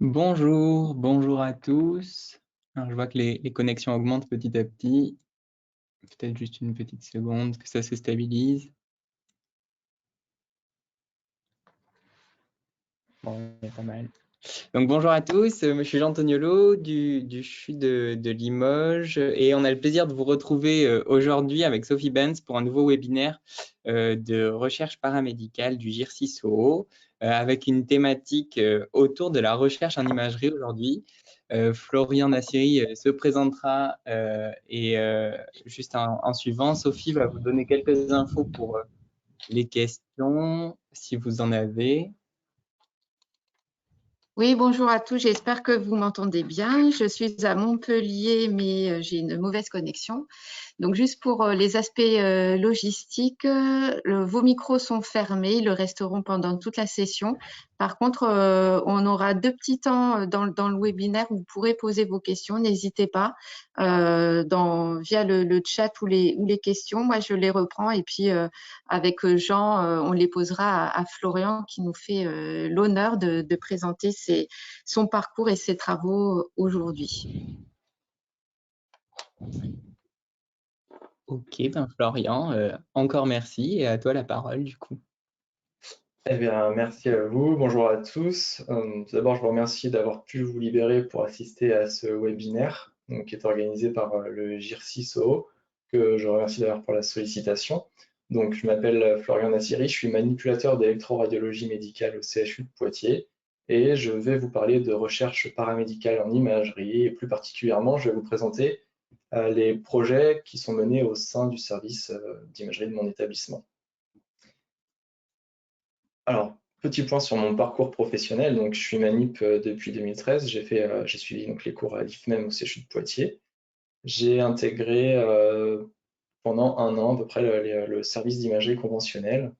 Bonjour, bonjour à tous. Alors, je vois que les connexions augmentent petit à petit. Peut-être juste une petite seconde que ça se stabilise. Bon, on est pas mal. Donc bonjour à tous, je suis Jean Toniolo du CHU de Limoges et on a le plaisir de vous retrouver aujourd'hui avec Sophie Benz pour un nouveau webinaire de recherche paramédicale du GIRCISO avec une thématique autour de la recherche en imagerie aujourd'hui. Florian Nassiri se présentera et juste en suivant, Sophie va vous donner quelques infos pour les questions si vous en avez. Oui, bonjour à tous, j'espère que vous m'entendez bien. Je suis à Montpellier, mais j'ai une mauvaise connexion. Donc, juste pour les aspects logistiques, vos micros sont fermés, ils le resteront pendant toute la session. Par contre, on aura 2 petits temps dans le webinaire où vous pourrez poser vos questions. N'hésitez pas via le chat ou les questions. Moi, je les reprends et puis avec Jean, on les posera à Florian qui nous fait l'honneur de présenter son parcours et ses travaux aujourd'hui. Ok, ben Florian, encore merci et à toi la parole du coup. Eh bien, merci à vous. Bonjour à tous. Tout d'abord, je vous remercie d'avoir pu vous libérer pour assister à ce webinaire qui est organisé par le GIRCISO, que je remercie d'ailleurs pour la sollicitation. Donc, je m'appelle Florian Nassiri, je suis manipulateur d'électroradiologie médicale au CHU de Poitiers et je vais vous parler de recherche paramédicale en imagerie et plus particulièrement, je vais vous présenter les projets qui sont menés au sein du service d'imagerie de mon établissement. Alors, petit point sur mon parcours professionnel. Donc, je suis manip depuis 2013. J'ai suivi donc, les cours à l'IFMEM au CHU de Poitiers. J'ai intégré pendant 1 an à peu près le service d'imagerie conventionnelle.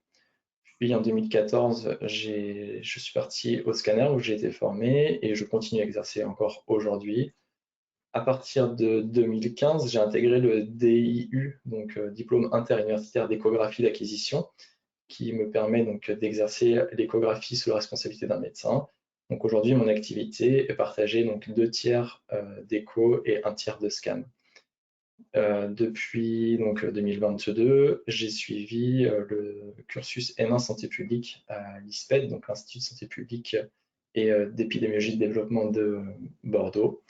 Puis en 2014, je suis parti au scanner où j'ai été formé et je continue à exercer encore aujourd'hui. À partir de 2015, j'ai intégré le DIU, donc diplôme interuniversitaire d'échographie d'acquisition, qui me permet donc d'exercer l'échographie sous la responsabilité d'un médecin. Donc aujourd'hui, mon activité est partagée donc 2 tiers d'écho et 1 tiers de scan. Depuis donc 2022, j'ai suivi le cursus N1 santé publique à l'ISPED, donc l'Institut de santé publique et d'épidémiologie de développement de Bordeaux.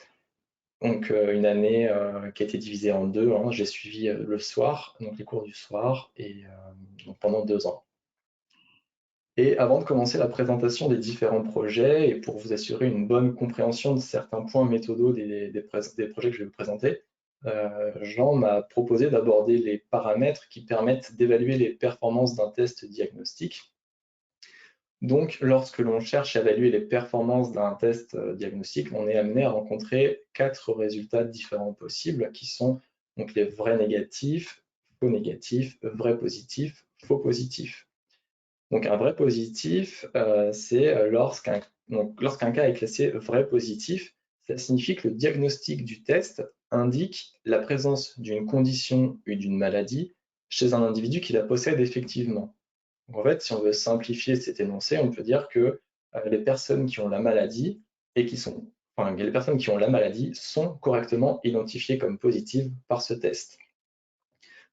Donc une année qui a été divisée en 2. Hein. J'ai suivi le soir, donc les cours du soir, et donc pendant 2 ans. Et avant de commencer la présentation des différents projets, et pour vous assurer une bonne compréhension de certains points méthodaux des projets que je vais vous présenter, Jean m'a proposé d'aborder les paramètres qui permettent d'évaluer les performances d'un test diagnostique. Donc, lorsque l'on cherche à évaluer les performances d'un test diagnostique, on est amené à rencontrer 4 résultats différents possibles, qui sont donc les vrais négatifs, faux négatifs, vrais positifs, faux positifs. Donc un vrai positif, c'est lorsqu'un cas est classé vrai positif, ça signifie que le diagnostic du test indique la présence d'une condition ou d'une maladie chez un individu qui la possède effectivement. Donc en fait, si on veut simplifier cet énoncé, on peut dire que les personnes qui ont la maladie les personnes qui ont la maladie sont correctement identifiées comme positives par ce test.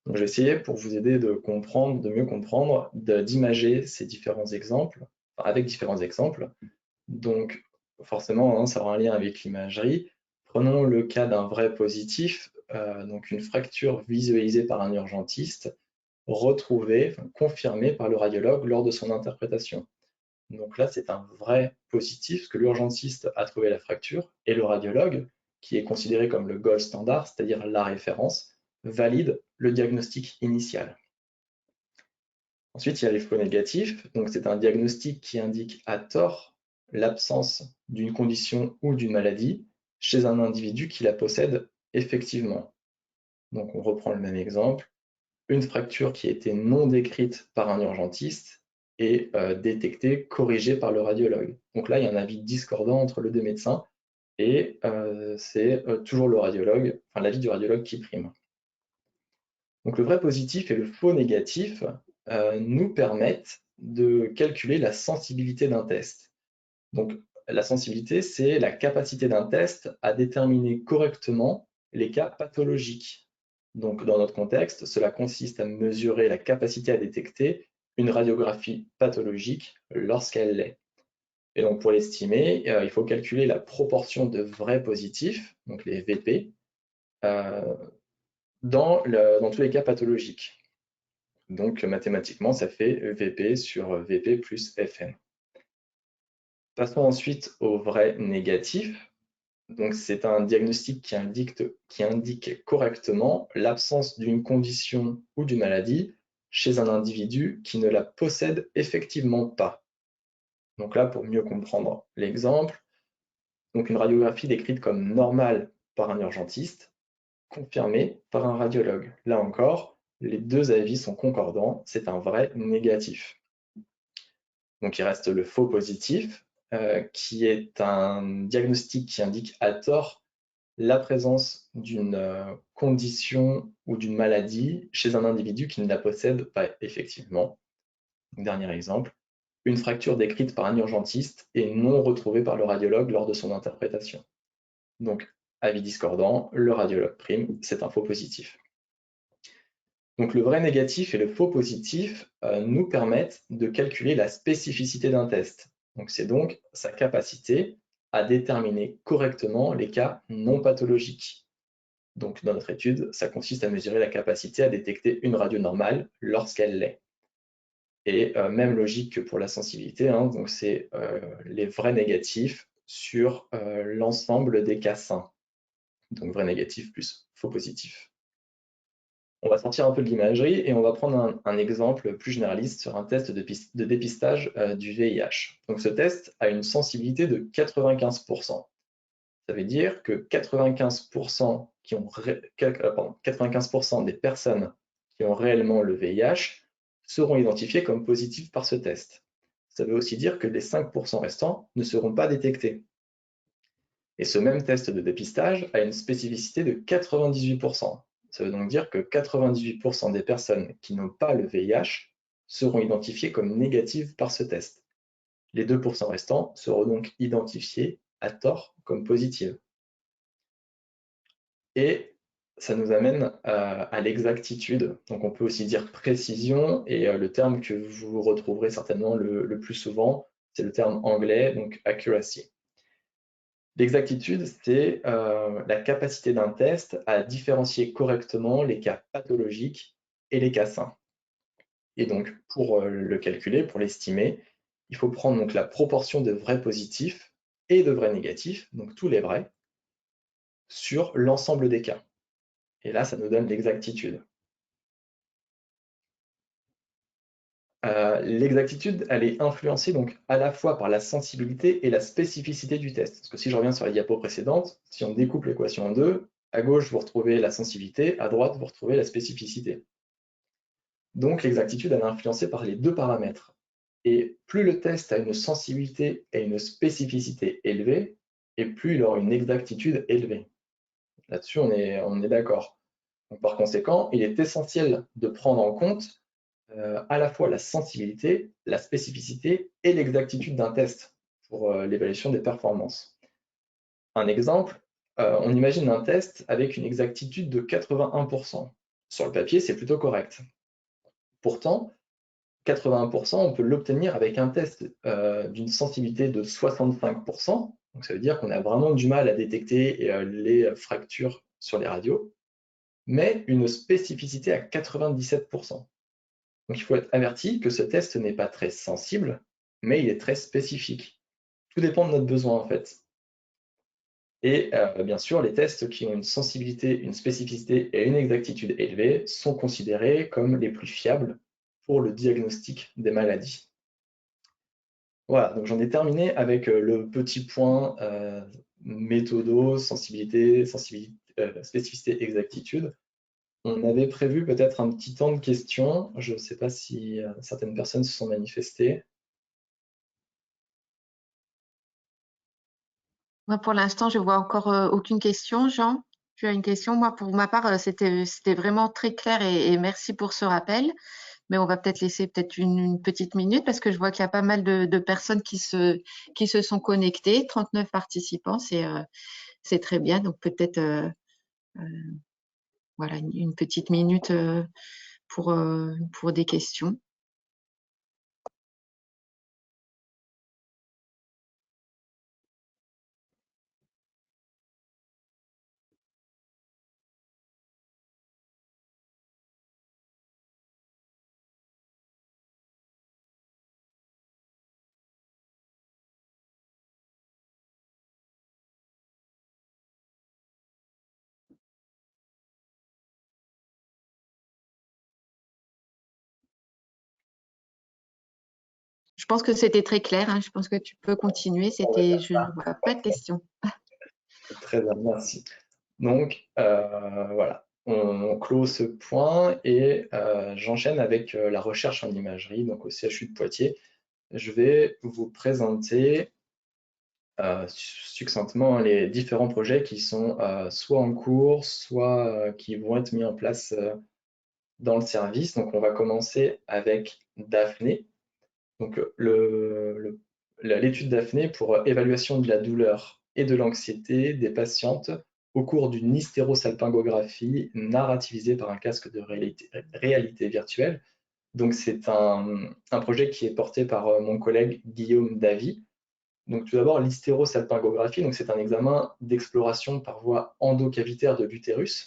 Donc, je vais essayer, pour vous aider de mieux comprendre, d'imager ces différents exemples, avec différents exemples. Donc, forcément, hein, ça aura un lien avec l'imagerie. Prenons le cas d'un vrai positif, donc une fracture visualisée par un urgentiste, confirmée par le radiologue lors de son interprétation. Donc là, c'est un vrai positif, parce que l'urgentiste a trouvé la fracture, et le radiologue, qui est considéré comme le gold standard, c'est-à-dire la référence, valide le diagnostic initial. Ensuite, il y a les faux négatifs. Donc, c'est un diagnostic qui indique à tort l'absence d'une condition ou d'une maladie chez un individu qui la possède effectivement. Donc, on reprend le même exemple. Une fracture qui a été non décrite par un urgentiste est détectée, corrigée par le radiologue. Donc là, il y a un avis discordant entre les 2 médecins et c'est toujours l'avis du radiologue qui prime. Donc le vrai positif et le faux négatif nous permettent de calculer la sensibilité d'un test. Donc la sensibilité, c'est la capacité d'un test à déterminer correctement les cas pathologiques. Donc, dans notre contexte, cela consiste à mesurer la capacité à détecter une radiographie pathologique lorsqu'elle l'est. Et donc, pour l'estimer, il faut calculer la proportion de vrais positifs, donc les VP, dans tous les cas pathologiques. Donc, mathématiquement, ça fait VP sur VP plus Fn. Passons ensuite au vrai négatif. Donc, c'est un diagnostic qui indique correctement l'absence d'une condition ou d'une maladie chez un individu qui ne la possède effectivement pas. Donc là, pour mieux comprendre l'exemple, donc une radiographie décrite comme normale par un urgentiste, confirmée par un radiologue. Là encore, les deux avis sont concordants, c'est un vrai négatif. Donc il reste le faux positif, qui est un diagnostic qui indique à tort la présence d'une condition ou d'une maladie chez un individu qui ne la possède pas effectivement. Dernier exemple, une fracture décrite par un urgentiste et non retrouvée par le radiologue lors de son interprétation. Donc, avis discordant, le radiologue prime, c'est un faux positif. Donc, le vrai négatif et le faux positif nous permettent de calculer la spécificité d'un test. Donc, c'est donc sa capacité à déterminer correctement les cas non pathologiques. Donc, dans notre étude, ça consiste à mesurer la capacité à détecter une radio normale lorsqu'elle l'est. Et même logique que pour la sensibilité, hein, donc c'est les vrais négatifs sur l'ensemble des cas sains. Donc vrai négatif plus faux positif. On va sortir un peu de l'imagerie et on va prendre un exemple plus généraliste sur un test de dépistage du VIH. Donc ce test a une sensibilité de 95%. Ça veut dire que 95% 95% des personnes qui ont réellement le VIH seront identifiées comme positives par ce test. Ça veut aussi dire que les 5% restants ne seront pas détectés. Et ce même test de dépistage a une spécificité de 98%. Ça veut donc dire que 98% des personnes qui n'ont pas le VIH seront identifiées comme négatives par ce test. Les 2% restants seront donc identifiés à tort comme positives. Et ça nous amène à l'exactitude. Donc on peut aussi dire précision, et le terme que vous retrouverez certainement le plus souvent, c'est le terme anglais, donc accuracy. L'exactitude, c'est la capacité d'un test à différencier correctement les cas pathologiques et les cas sains. Et donc pour le calculer, pour l'estimer, il faut prendre donc la proportion de vrais positifs et de vrais négatifs, donc tous les vrais, sur l'ensemble des cas. Et là, ça nous donne l'exactitude. L'exactitude, elle est influencée donc à la fois par la sensibilité et la spécificité du test. Parce que si je reviens sur la diapo précédente, si on découpe l'équation en deux, à gauche, vous retrouvez la sensibilité, à droite, vous retrouvez la spécificité. Donc l'exactitude, elle est influencée par les deux paramètres. Et plus le test a une sensibilité et une spécificité élevée, et plus il aura une exactitude élevée. Là-dessus, on est d'accord. Par conséquent, il est essentiel de prendre en compte à la fois la sensibilité, la spécificité et l'exactitude d'un test pour l'évaluation des performances. Un exemple, on imagine un test avec une exactitude de 81%. Sur le papier, c'est plutôt correct. Pourtant, 81%, on peut l'obtenir avec un test d'une sensibilité de 65%. Donc ça veut dire qu'on a vraiment du mal à détecter les fractures sur les radios, mais une spécificité à 97%. Donc il faut être averti que ce test n'est pas très sensible, mais il est très spécifique. Tout dépend de notre besoin en fait. Et bien sûr, les tests qui ont une sensibilité, une spécificité et une exactitude élevée sont considérés comme les plus fiables pour le diagnostic des maladies. Voilà, donc j'en ai terminé avec le petit point méthodo, sensibilité, spécificité, exactitude. On avait prévu peut-être un petit temps de questions. Je ne sais pas si certaines personnes se sont manifestées. Moi, pour l'instant, je vois encore aucune question. Jean, tu as une question? Moi, pour ma part, c'était vraiment très clair et merci pour ce rappel. mais on va peut-être laisser peut-être une petite minute parce que je vois qu'il y a pas mal de personnes qui se sont connectées, 39 participants, c'est très bien. Donc peut-être voilà, une petite minute pour des questions. Je pense que c'était très clair, hein. Je pense que tu peux continuer. Je ne vois pas de questions. Très bien, merci. Donc, voilà, on clôt ce point et j'enchaîne avec la recherche en imagerie, donc au CHU de Poitiers. Je vais vous présenter succinctement les différents projets qui sont soit en cours, soit qui vont être mis en place dans le service. Donc, on va commencer avec Daphné. Donc, l'étude Daphné pour évaluation de la douleur et de l'anxiété des patientes au cours d'une hystérosalpingographie narrativisée par un casque de réalité virtuelle. Donc, c'est un projet qui est porté par mon collègue Guillaume Davy. Donc, tout d'abord, l'hystérosalpingographie, c'est un examen d'exploration par voie endocavitaire de l'utérus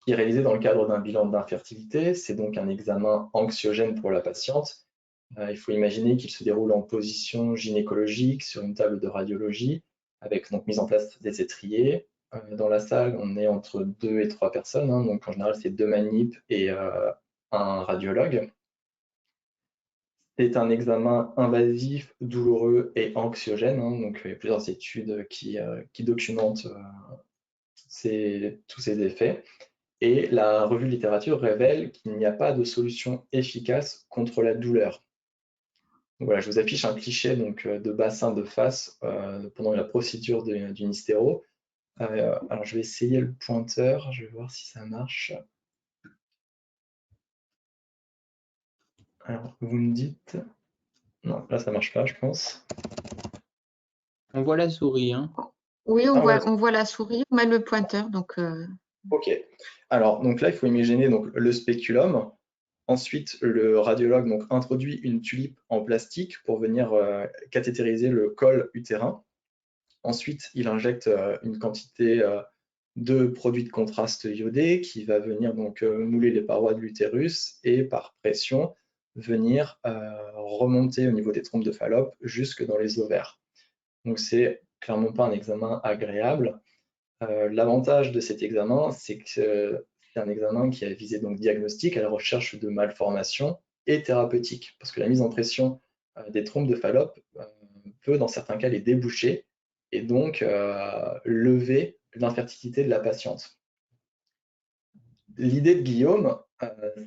qui est réalisé dans le cadre d'un bilan d'infertilité. C'est donc un examen anxiogène pour la patiente. Il faut imaginer qu'il se déroule en position gynécologique sur une table de radiologie avec donc mise en place des étriers. Dans la salle, on est entre 2 et 3 personnes, hein, donc en général c'est 2 manips et un radiologue. C'est un examen invasif, douloureux et anxiogène, hein, donc il y a plusieurs études qui documentent tous ces effets. Et la revue littérature révèle qu'il n'y a pas de solution efficace contre la douleur. Donc voilà, je vous affiche un cliché donc, de bassin de face pendant la procédure d'une hystéro. Alors je vais essayer le pointeur, je vais voir si ça marche. Alors vous me dites... Non, là ça marche pas, je pense. On voit la souris, hein. Oui, on voit la souris, on met le pointeur. Donc, Ok. Alors donc là, il faut imaginer donc, le spéculum. Ensuite, le radiologue donc, introduit une tulipe en plastique pour venir cathétériser le col utérin. Ensuite, il injecte une quantité de produits de contraste iodé qui va venir donc mouler les parois de l'utérus et par pression venir remonter au niveau des trompes de Fallope jusque dans les ovaires. Donc c'est clairement pas un examen agréable. L'avantage de cet examen, c'est que c'est un examen qui a visé donc diagnostic à la recherche de malformations et thérapeutique, parce que la mise en pression des trompes de Fallope peut dans certains cas les déboucher et donc lever l'infertilité de la patiente. L'idée de Guillaume,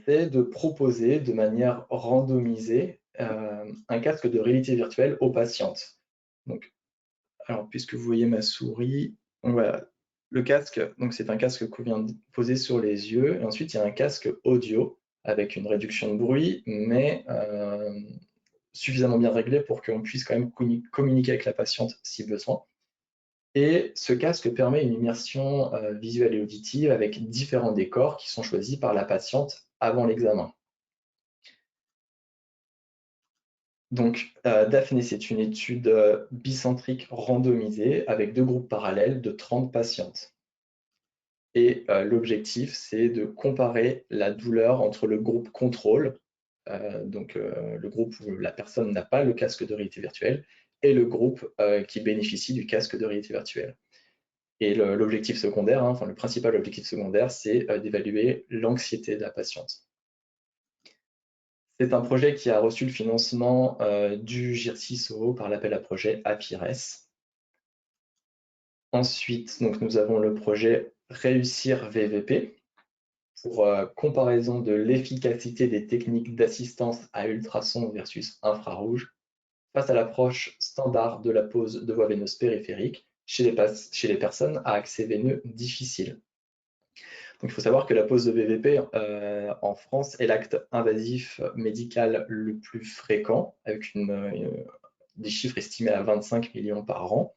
c'est de proposer de manière randomisée un casque de réalité virtuelle aux patientes. Donc, alors, puisque vous voyez ma souris, donc voilà, le casque, c'est un casque qu'on vient de poser sur les yeux, et ensuite il y a un casque audio avec une réduction de bruit, mais suffisamment bien réglé pour qu'on puisse quand même communiquer avec la patiente si besoin. Et ce casque permet une immersion visuelle et auditive avec différents décors qui sont choisis par la patiente avant l'examen. Donc, Daphné, c'est une étude bicentrique randomisée avec 2 groupes parallèles de 30 patientes. Et l'objectif, c'est de comparer la douleur entre le groupe contrôle, le groupe où la personne n'a pas le casque de réalité virtuelle, et le groupe qui bénéficie du casque de réalité virtuelle. Et l'objectif secondaire, hein, enfin le principal objectif secondaire, c'est d'évaluer l'anxiété de la patiente. C'est un projet qui a reçu le financement du GIRC-SOHO par l'appel à projet APIRES. Ensuite, donc, nous avons le projet Réussir VVP pour comparaison de l'efficacité des techniques d'assistance à ultrasons versus infrarouge face à l'approche standard de la pose de voie veineuse périphérique chez les personnes à accès veineux difficile. Donc, il faut savoir que la pose de BVP en France est l'acte invasif médical le plus fréquent, avec des chiffres estimés à 25 millions par an.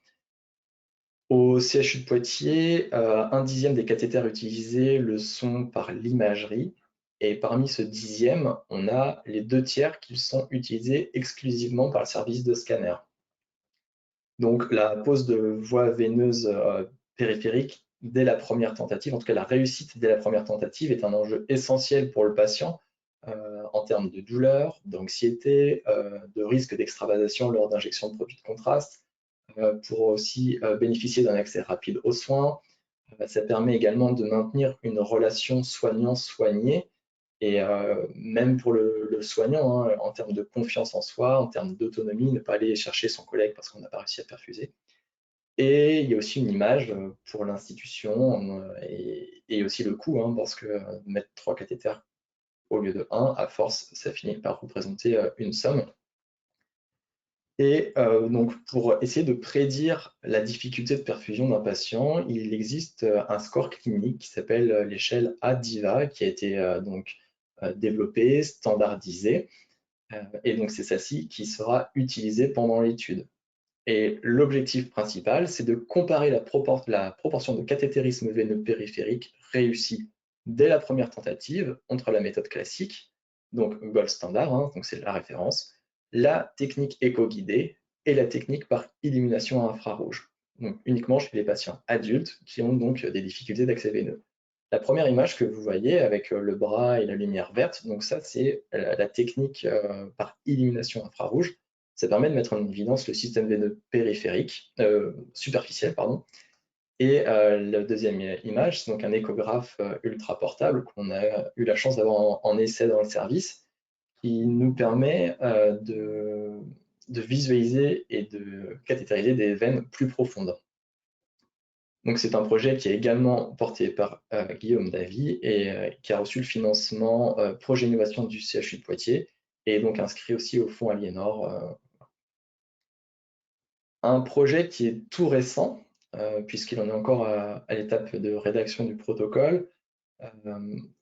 Au CHU de Poitiers, 1/10 des cathéters utilisés le sont par l'imagerie. Et parmi ce 10e, on a les 2/3 qui sont utilisés exclusivement par le service de scanner. Donc, la pose de voie veineuse périphérique dès la première tentative, en tout cas la réussite dès la première tentative, est un enjeu essentiel pour le patient en termes de douleur, d'anxiété, de risque d'extravasation lors d'injection de produits de contraste, pour aussi bénéficier d'un accès rapide aux soins. Ça permet également de maintenir une relation soignant-soigné, et même pour le soignant, hein, en termes de confiance en soi, en termes d'autonomie, ne pas aller chercher son collègue parce qu'on n'a pas réussi à perfuser. Et il y a aussi une image pour l'institution et aussi le coût, hein, parce que mettre 3 cathéters au lieu de 1, à force, ça finit par représenter une somme. Et donc, pour essayer de prédire la difficulté de perfusion d'un patient, il existe un score clinique qui s'appelle l'échelle ADIVA, qui a été développée, standardisée. Et donc, c'est celle-ci qui sera utilisée pendant l'étude. Et l'objectif principal, c'est de comparer la proportion de cathétérisme veineux périphérique réussi dès la première tentative entre la méthode classique, donc gold standard, hein, donc c'est la référence, la technique éco-guidée et la technique par illumination à infrarouge, donc uniquement chez les patients adultes qui ont donc des difficultés d'accès veineux. La première image que vous voyez avec le bras et la lumière verte, donc ça c'est la technique par illumination infrarouge. Ça permet de mettre en évidence le système veineux périphérique, superficiel, pardon. Et la deuxième image, c'est donc un échographe ultra portable qu'on a eu la chance d'avoir en essai dans le service, qui nous permet de visualiser et de cathétériser des veines plus profondes. Donc c'est un projet qui est également porté par Guillaume Davy et qui a reçu le financement projet innovation du CHU de Poitiers et donc inscrit aussi au fonds Aliénor. Un projet qui est tout récent, puisqu'il en est encore à l'étape de rédaction du protocole.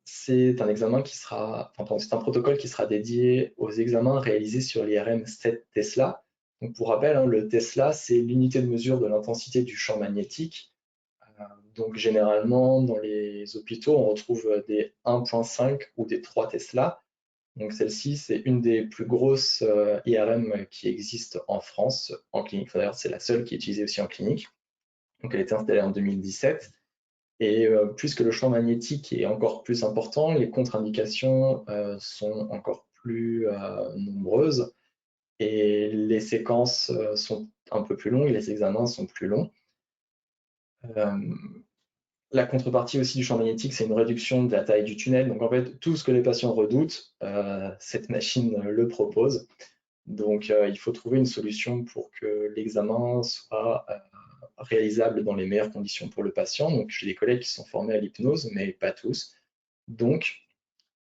C'est un examen qui sera, c'est un protocole qui sera dédié aux examens réalisés sur l'IRM 7 Tesla. Donc pour rappel, hein, le Tesla, c'est l'unité de mesure de l'intensité du champ magnétique. Donc généralement, dans les hôpitaux, on retrouve des 1,5 ou des 3 Tesla. Donc celle-ci, c'est une des plus grosses IRM qui existent en France, en clinique. D'ailleurs, c'est la seule qui est utilisée aussi en clinique. Donc elle a été installée en 2017. Et puisque le champ magnétique est encore plus important, les contre-indications sont encore plus nombreuses et les séquences sont un peu plus longues et les examens sont plus longs. La contrepartie aussi du champ magnétique, c'est une réduction de la taille du tunnel. Donc en fait, tout ce que les patients redoutent, cette machine le propose. Donc il faut trouver une solution pour que l'examen soit réalisable dans les meilleures conditions pour le patient. Donc j'ai des collègues qui sont formés à l'hypnose, mais pas tous. Donc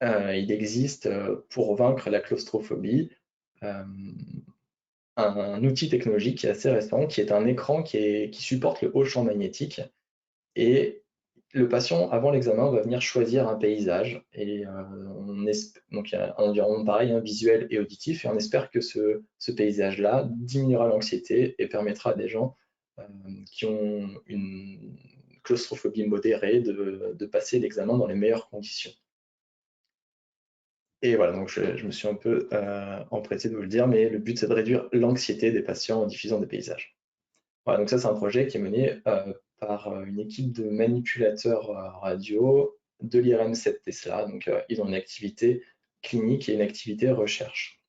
il existe, pour vaincre la claustrophobie, un outil technologique qui est assez récent, qui est un écran qui supporte le haut champ magnétique. Et le patient, avant l'examen, va venir choisir un paysage. Et donc il y a un environnement pareil, hein, visuel et auditif. Et on espère que ce paysage-là diminuera l'anxiété et permettra à des gens qui ont une claustrophobie modérée de passer l'examen dans les meilleures conditions. Et voilà, donc je me suis un peu empressé de vous le dire, mais le but c'est de réduire l'anxiété des patients en diffusant des paysages. Voilà, donc ça c'est un projet qui est mené par une équipe de manipulateurs radio de l'IRM 7 Tesla. Donc ils ont une activité clinique et une activité recherche.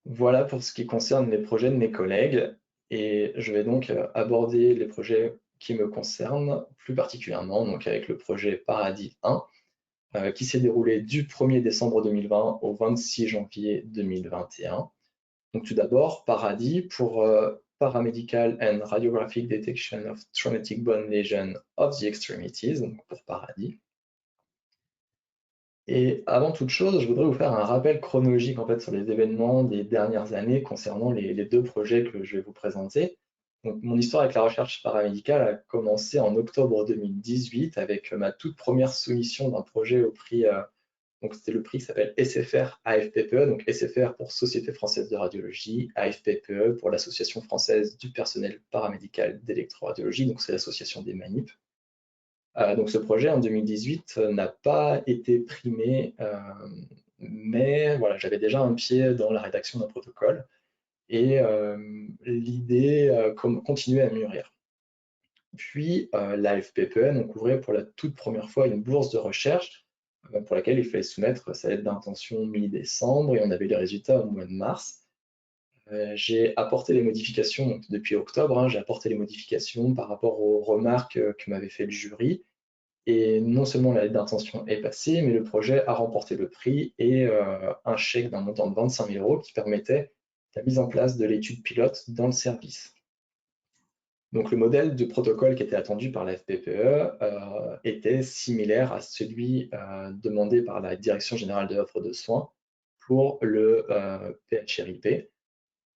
Voilà pour ce qui concerne les projets de mes collègues. Et je vais donc aborder les projets qui me concernent plus particulièrement, donc avec le projet Paradis 1, qui s'est déroulé du 1er décembre 2020 au 26 janvier 2021. Donc tout d'abord, Paradis pour Paramedical and Radiographic Detection of Traumatic Bone Lesion of the Extremities, donc pour Paradis. Et avant toute chose, je voudrais vous faire un rappel chronologique en fait sur les événements des dernières années concernant les deux projets que je vais vous présenter. Donc, mon histoire avec la recherche paramédicale a commencé en octobre 2018 avec ma toute première soumission d'un projet au prix, donc c'était le prix qui s'appelle SFR AFPPE, donc SFR pour Société Française de Radiologie, AFPPE pour l'Association Française du Personnel Paramédical d'Électroradiologie, donc c'est l'association des manips. Donc ce projet en 2018 n'a pas été primé, mais voilà, j'avais déjà un pied dans la rédaction d'un protocole et l'idée continuait à mûrir. Puis l'AFPPE donc, ouvrait pour la toute première fois une bourse de recherche pour laquelle il fallait soumettre sa lettre d'intention mi-décembre et on avait les résultats au mois de mars. J'ai apporté les modifications donc, depuis octobre, hein, j'ai apporté les modifications par rapport aux remarques que m'avait fait le jury. Et non seulement la lettre d'intention est passée, mais le projet a remporté le prix et un chèque d'un montant de 25 000 € qui permettait la mise en place de l'étude pilote dans le service. Donc le modèle de protocole qui était attendu par la FPPE était similaire à celui demandé par la Direction générale de l'offre de soins pour le PHRIP.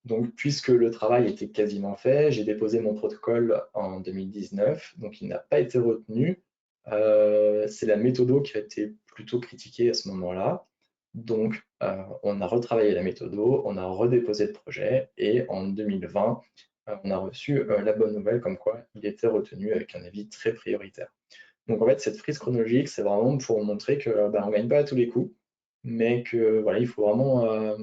Donc, puisque le travail était quasiment fait, j'ai déposé mon protocole en 2019, donc il n'a pas été retenu. C'est la méthode qui a été plutôt critiquée à ce moment-là. Donc, on a retravaillé la méthode, on a redéposé le projet et en 2020, on a reçu la bonne nouvelle comme quoi il était retenu avec un avis très prioritaire. Donc, en fait, cette frise chronologique, c'est vraiment pour montrer que on ne gagne pas à tous les coups, mais que voilà, il faut vraiment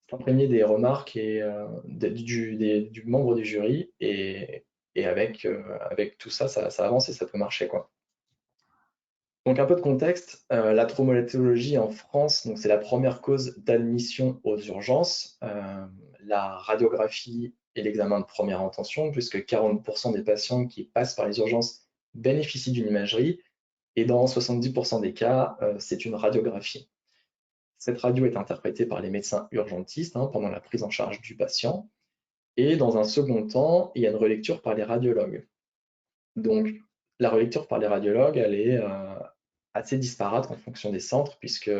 s'imprégner des remarques et du membre du jury et avec tout ça, ça avance et ça peut marcher, quoi. Donc un peu de contexte, la traumatologie en France, donc c'est la première cause d'admission aux urgences. La radiographie et l'examen de première intention, puisque 40% des patients qui passent par les urgences bénéficient d'une imagerie, et dans 70% des cas, c'est une radiographie. Cette radio est interprétée par les médecins urgentistes pendant la prise en charge du patient, et dans un second temps, il y a une relecture par les radiologues. Donc la relecture par les radiologues, elle est assez disparate en fonction des centres, puisque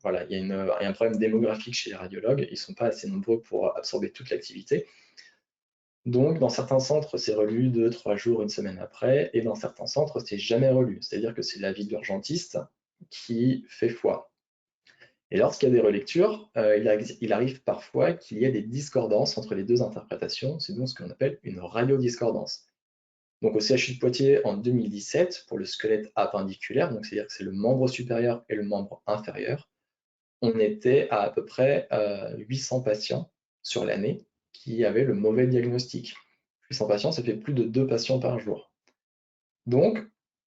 voilà, il y a un problème démographique chez les radiologues, ils ne sont pas assez nombreux pour absorber toute l'activité. Donc, dans certains centres, c'est relu 2-3 jours, une semaine après, et dans certains centres, c'est jamais relu. C'est-à-dire que c'est l'avis de l'urgentiste qui fait foi. Et lorsqu'il y a des relectures, il arrive parfois qu'il y ait des discordances entre les deux interprétations. C'est donc ce qu'on appelle une radiodiscordance. Donc au CHU de Poitiers en 2017, pour le squelette appendiculaire, donc c'est-à-dire que c'est le membre supérieur et le membre inférieur, on était à peu près 800 patients sur l'année qui avaient le mauvais diagnostic. 800 patients, ça fait plus de 2 patients par jour. Donc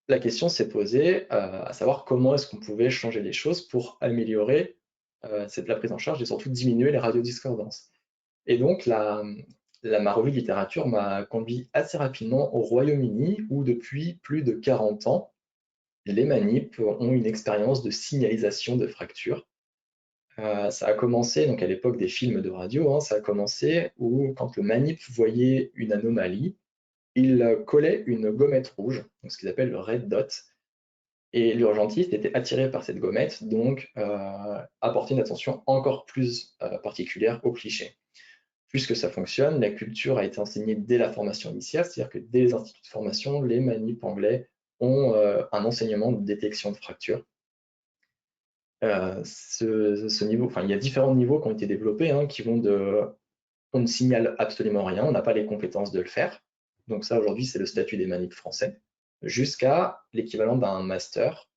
la question s'est posée à savoir comment est-ce qu'on pouvait changer les choses pour améliorer la prise en charge et surtout diminuer les radiodiscordances. Et donc ma revue de littérature m'a conduit assez rapidement au Royaume-Uni où depuis plus de 40 ans, les manips ont une expérience de signalisation de fractures. Ça a commencé donc à l'époque des films de radio, ça a commencé où quand le manip voyait une anomalie, il collait une gommette rouge, donc ce qu'ils appellent le red dot, et l'urgentiste était attiré par cette gommette, donc apportait une attention encore plus particulière au cliché. Puisque ça fonctionne, la culture a été enseignée dès la formation initiale, c'est-à-dire que dès les instituts de formation, les manips anglais ont un enseignement de détection de fractures. Ce niveau, il y a différents niveaux qui ont été développés, qui vont de on ne signale absolument rien, on n'a pas les compétences de le faire. Donc ça, aujourd'hui, c'est le statut des manips français, jusqu'à l'équivalent d'un master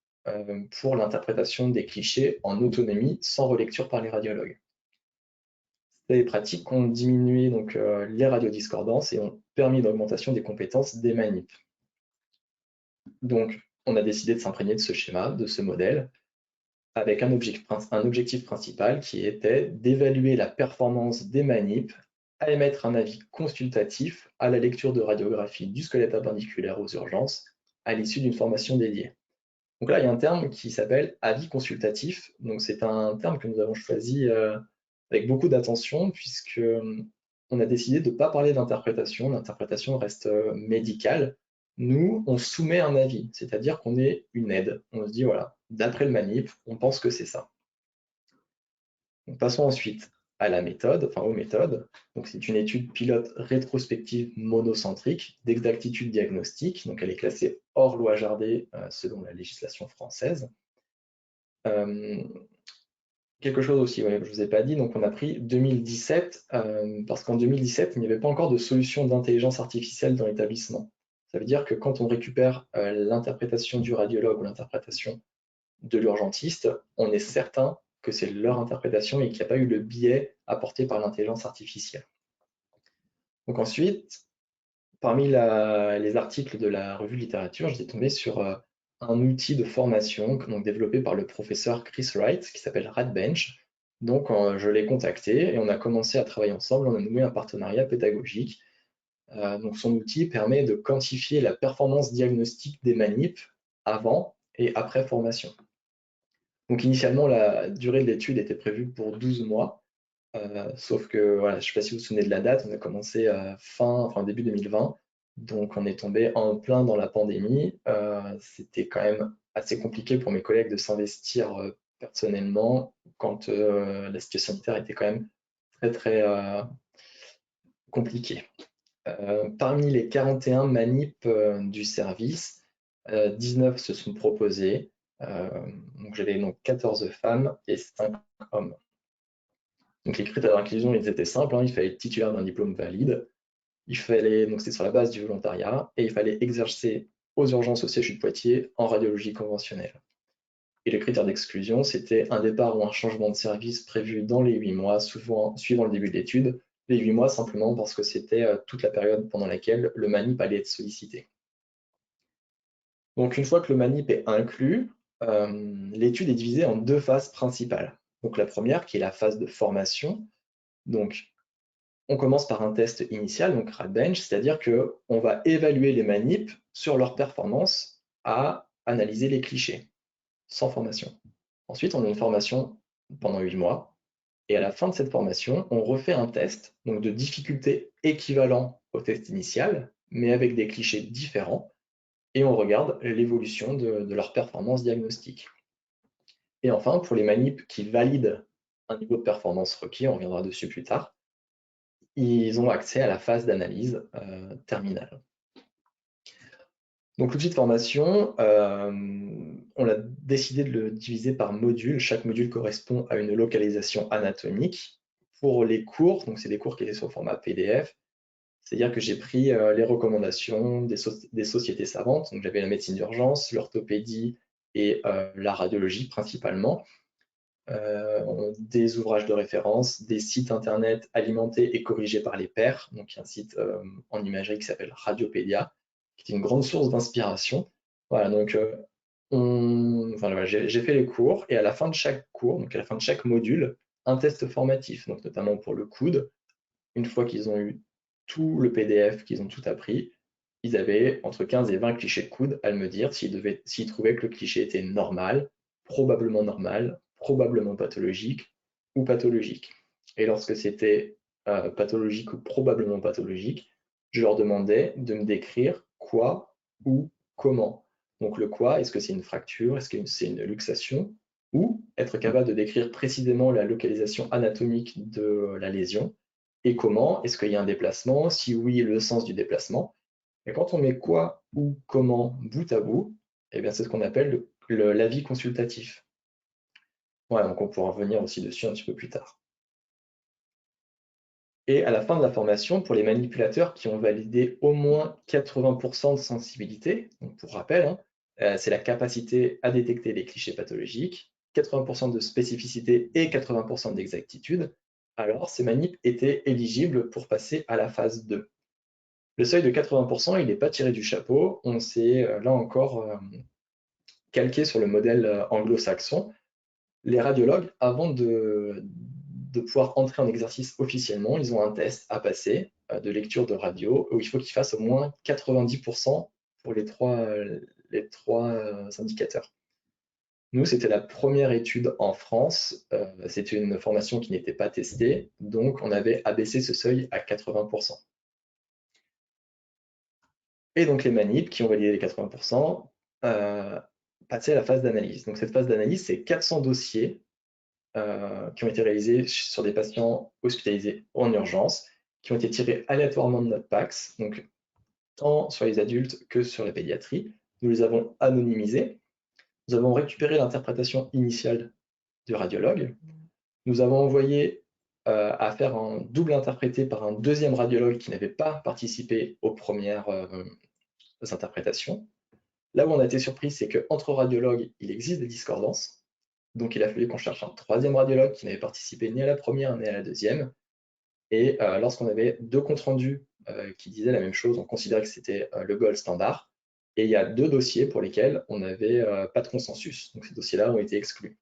pour l'interprétation des clichés en autonomie sans relecture par les radiologues. Ces pratiques ont diminué donc, les radiodiscordances et ont permis une augmentation des compétences des manips. Donc, on a décidé de s'imprégner de ce schéma, de ce modèle, avec un objectif principal qui était d'évaluer la performance des manips à émettre un avis consultatif à la lecture de radiographie du squelette appendiculaire aux urgences à l'issue d'une formation dédiée. Donc là, il y a un terme qui s'appelle avis consultatif. Donc c'est un terme que nous avons choisi avec beaucoup d'attention puisque on a décidé de ne pas parler d'interprétation. L'interprétation reste médicale. Nous, on soumet un avis, c'est-à-dire qu'on est une aide. On se dit, voilà, d'après le manip, on pense que c'est ça. Donc, passons ensuite à la méthode, enfin aux méthodes. Donc c'est une étude pilote rétrospective monocentrique d'exactitude diagnostique. Donc elle est classée hors loi Jardé selon la législation française. Quelque chose aussi, ouais, que je ne vous ai pas dit, donc on a pris 2017, parce qu'en 2017, il n'y avait pas encore de solution d'intelligence artificielle dans l'établissement. Ça veut dire que quand on récupère l'interprétation du radiologue ou l'interprétation de l'urgentiste, on est certain que c'est leur interprétation et qu'il n'y a pas eu le biais apporté par l'intelligence artificielle. Donc ensuite, parmi les articles de la revue littérature, j'étais tombé sur un outil de formation donc, développé par le professeur Chris Wright qui s'appelle RadBench. Donc je l'ai contacté et on a commencé à travailler ensemble, on a noué un partenariat pédagogique. Donc son outil permet de quantifier la performance diagnostique des manips avant et après formation. Donc initialement, la durée de l'étude était prévue pour 12 mois, sauf que, voilà, je ne sais pas si vous vous souvenez de la date, on a commencé début 2020, donc on est tombé en plein dans la pandémie. C'était quand même assez compliqué pour mes collègues de s'investir personnellement quand la situation sanitaire était quand même très très compliquée. Parmi les 41 manips du service, 19 se sont proposés. Donc j'avais donc 14 femmes et 5 hommes. Donc les critères d'inclusion, ils étaient simples, hein. Il fallait être titulaire d'un diplôme valide, donc c'est sur la base du volontariat, et il fallait exercer aux urgences au CHU de Poitiers en radiologie conventionnelle. Et le critère d'exclusion, c'était un départ ou un changement de service prévu dans les 8 mois, souvent suivant le début de l'étude. Les 8 mois simplement parce que c'était toute la période pendant laquelle le manip allait être sollicité. Donc une fois que le manip est inclus, l'étude est divisée en 2 phases principales. Donc la première qui est la phase de formation. Donc on commence par un test initial, donc RadBench, c'est-à-dire qu'on va évaluer les manips sur leur performance à analyser les clichés, sans formation. Ensuite, on a une formation pendant 8 mois, et à la fin de cette formation, on refait un test donc de difficulté équivalent au test initial, mais avec des clichés différents, et on regarde l'évolution de leur performance diagnostique. Et enfin, pour les manips qui valident un niveau de performance requis, on reviendra dessus plus tard, ils ont accès à la phase d'analyse terminale. Donc l'outil de formation, on a décidé de le diviser par module. Chaque module correspond à une localisation anatomique. Pour les cours, donc c'est des cours qui étaient sur le format PDF, c'est-à-dire que j'ai pris les recommandations des sociétés savantes. Donc j'avais la médecine d'urgence, l'orthopédie et la radiologie principalement. Des ouvrages de référence, des sites internet alimentés et corrigés par les pairs. Donc il y a un site en imagerie qui s'appelle Radiopédia, qui est une grande source d'inspiration. Voilà, donc j'ai fait les cours et à la fin de chaque cours, donc à la fin de chaque module, un test formatif, donc notamment pour le coude. Une fois qu'ils ont eu tout le PDF, qu'ils ont tout appris, ils avaient entre 15 et 20 clichés de coude à me dire s'ils trouvaient que le cliché était normal, probablement pathologique ou pathologique. Et lorsque c'était pathologique ou probablement pathologique, je leur demandais de me décrire quoi, où, comment. Donc le quoi, est-ce que c'est une fracture, est-ce que c'est une luxation, ou être capable de décrire précisément la localisation anatomique de la lésion, et comment, est-ce qu'il y a un déplacement, si oui, le sens du déplacement. Et quand on met quoi, où, comment bout à bout, eh bien c'est ce qu'on appelle l'avis consultatif. Voilà, donc on pourra revenir aussi dessus un petit peu plus tard. Et à la fin de la formation, pour les manipulateurs qui ont validé au moins 80% de sensibilité, donc pour rappel, c'est la capacité à détecter les clichés pathologiques, 80% de spécificité et 80% d'exactitude, alors ces manips étaient éligibles pour passer à la phase 2. Le seuil de 80%, il n'est pas tiré du chapeau, on s'est là encore calqué sur le modèle anglo-saxon. Les radiologues, avant de pouvoir entrer en exercice officiellement, ils ont un test à passer de lecture de radio où il faut qu'ils fassent au moins 90% pour les trois indicateurs. Nous, c'était la première étude en France, c'était une formation qui n'était pas testée, donc on avait abaissé ce seuil à 80%. Et donc les manips qui ont validé les 80% passaient à la phase d'analyse. Donc cette phase d'analyse, c'est 400 dossiers qui ont été réalisés sur des patients hospitalisés en urgence, qui ont été tirés aléatoirement de notre PACS, donc tant sur les adultes que sur la pédiatrie. Nous les avons anonymisés. Nous avons récupéré l'interprétation initiale du radiologue. Nous avons envoyé à faire un double interprété par un deuxième radiologue qui n'avait pas participé aux premières interprétations. Là où on a été surpris, c'est qu'entre radiologues, il existe des discordances. Donc il a fallu qu'on cherche un troisième radiologue qui n'avait participé ni à la première ni à la deuxième. Et lorsqu'on avait deux comptes rendus qui disaient la même chose, on considérait que c'était le gold standard. Et il y a deux dossiers pour lesquels on n'avait pas de consensus. Donc ces dossiers-là ont été exclus.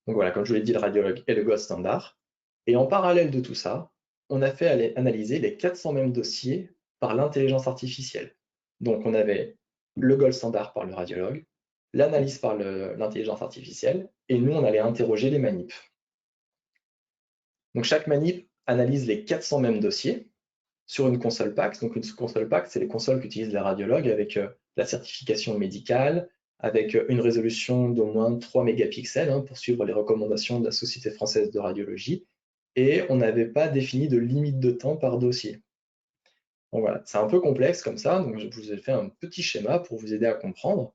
Donc voilà, comme je vous l'ai dit, le radiologue est le gold standard. Et en parallèle de tout ça, on a fait analyser les 400 mêmes dossiers par l'intelligence artificielle. Donc on avait le gold standard par le radiologue, l'analyse par l'intelligence artificielle, et nous, on allait interroger les manips. Donc chaque manip analyse les 400 mêmes dossiers sur une console PACS. Donc une console PACS, c'est les consoles qu'utilisent les radiologues avec la certification médicale, avec une résolution d'au moins 3 mégapixels pour suivre les recommandations de la Société française de radiologie. Et on n'avait pas défini de limite de temps par dossier. Donc voilà, c'est un peu complexe comme ça, donc je vous ai fait un petit schéma pour vous aider à comprendre.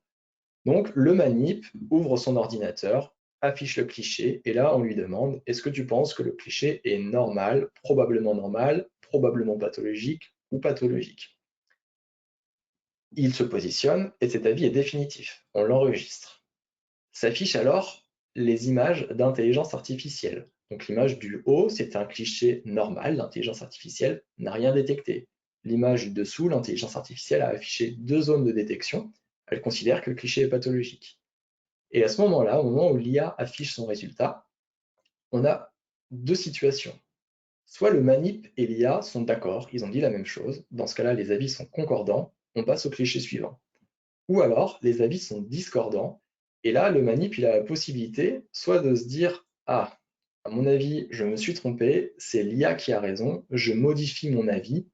Donc le manip ouvre son ordinateur, affiche le cliché, et là on lui demande « Est-ce que tu penses que le cliché est normal, probablement pathologique ou pathologique ?» Il se positionne et cet avis est définitif, on l'enregistre. S'affichent alors les images d'intelligence artificielle. Donc l'image du haut, c'est un cliché normal, l'intelligence artificielle n'a rien détecté. L'image du dessous, l'intelligence artificielle a affiché deux zones de détection, elle considère que le cliché est pathologique. Et à ce moment-là, au moment où l'IA affiche son résultat, on a deux situations. Soit le manip et l'IA sont d'accord, ils ont dit la même chose, dans ce cas-là, les avis sont concordants, on passe au cliché suivant. Ou alors, les avis sont discordants, et là, le manip, il a la possibilité soit de se dire « Ah, à mon avis, je me suis trompé, c'est l'IA qui a raison, je modifie mon avis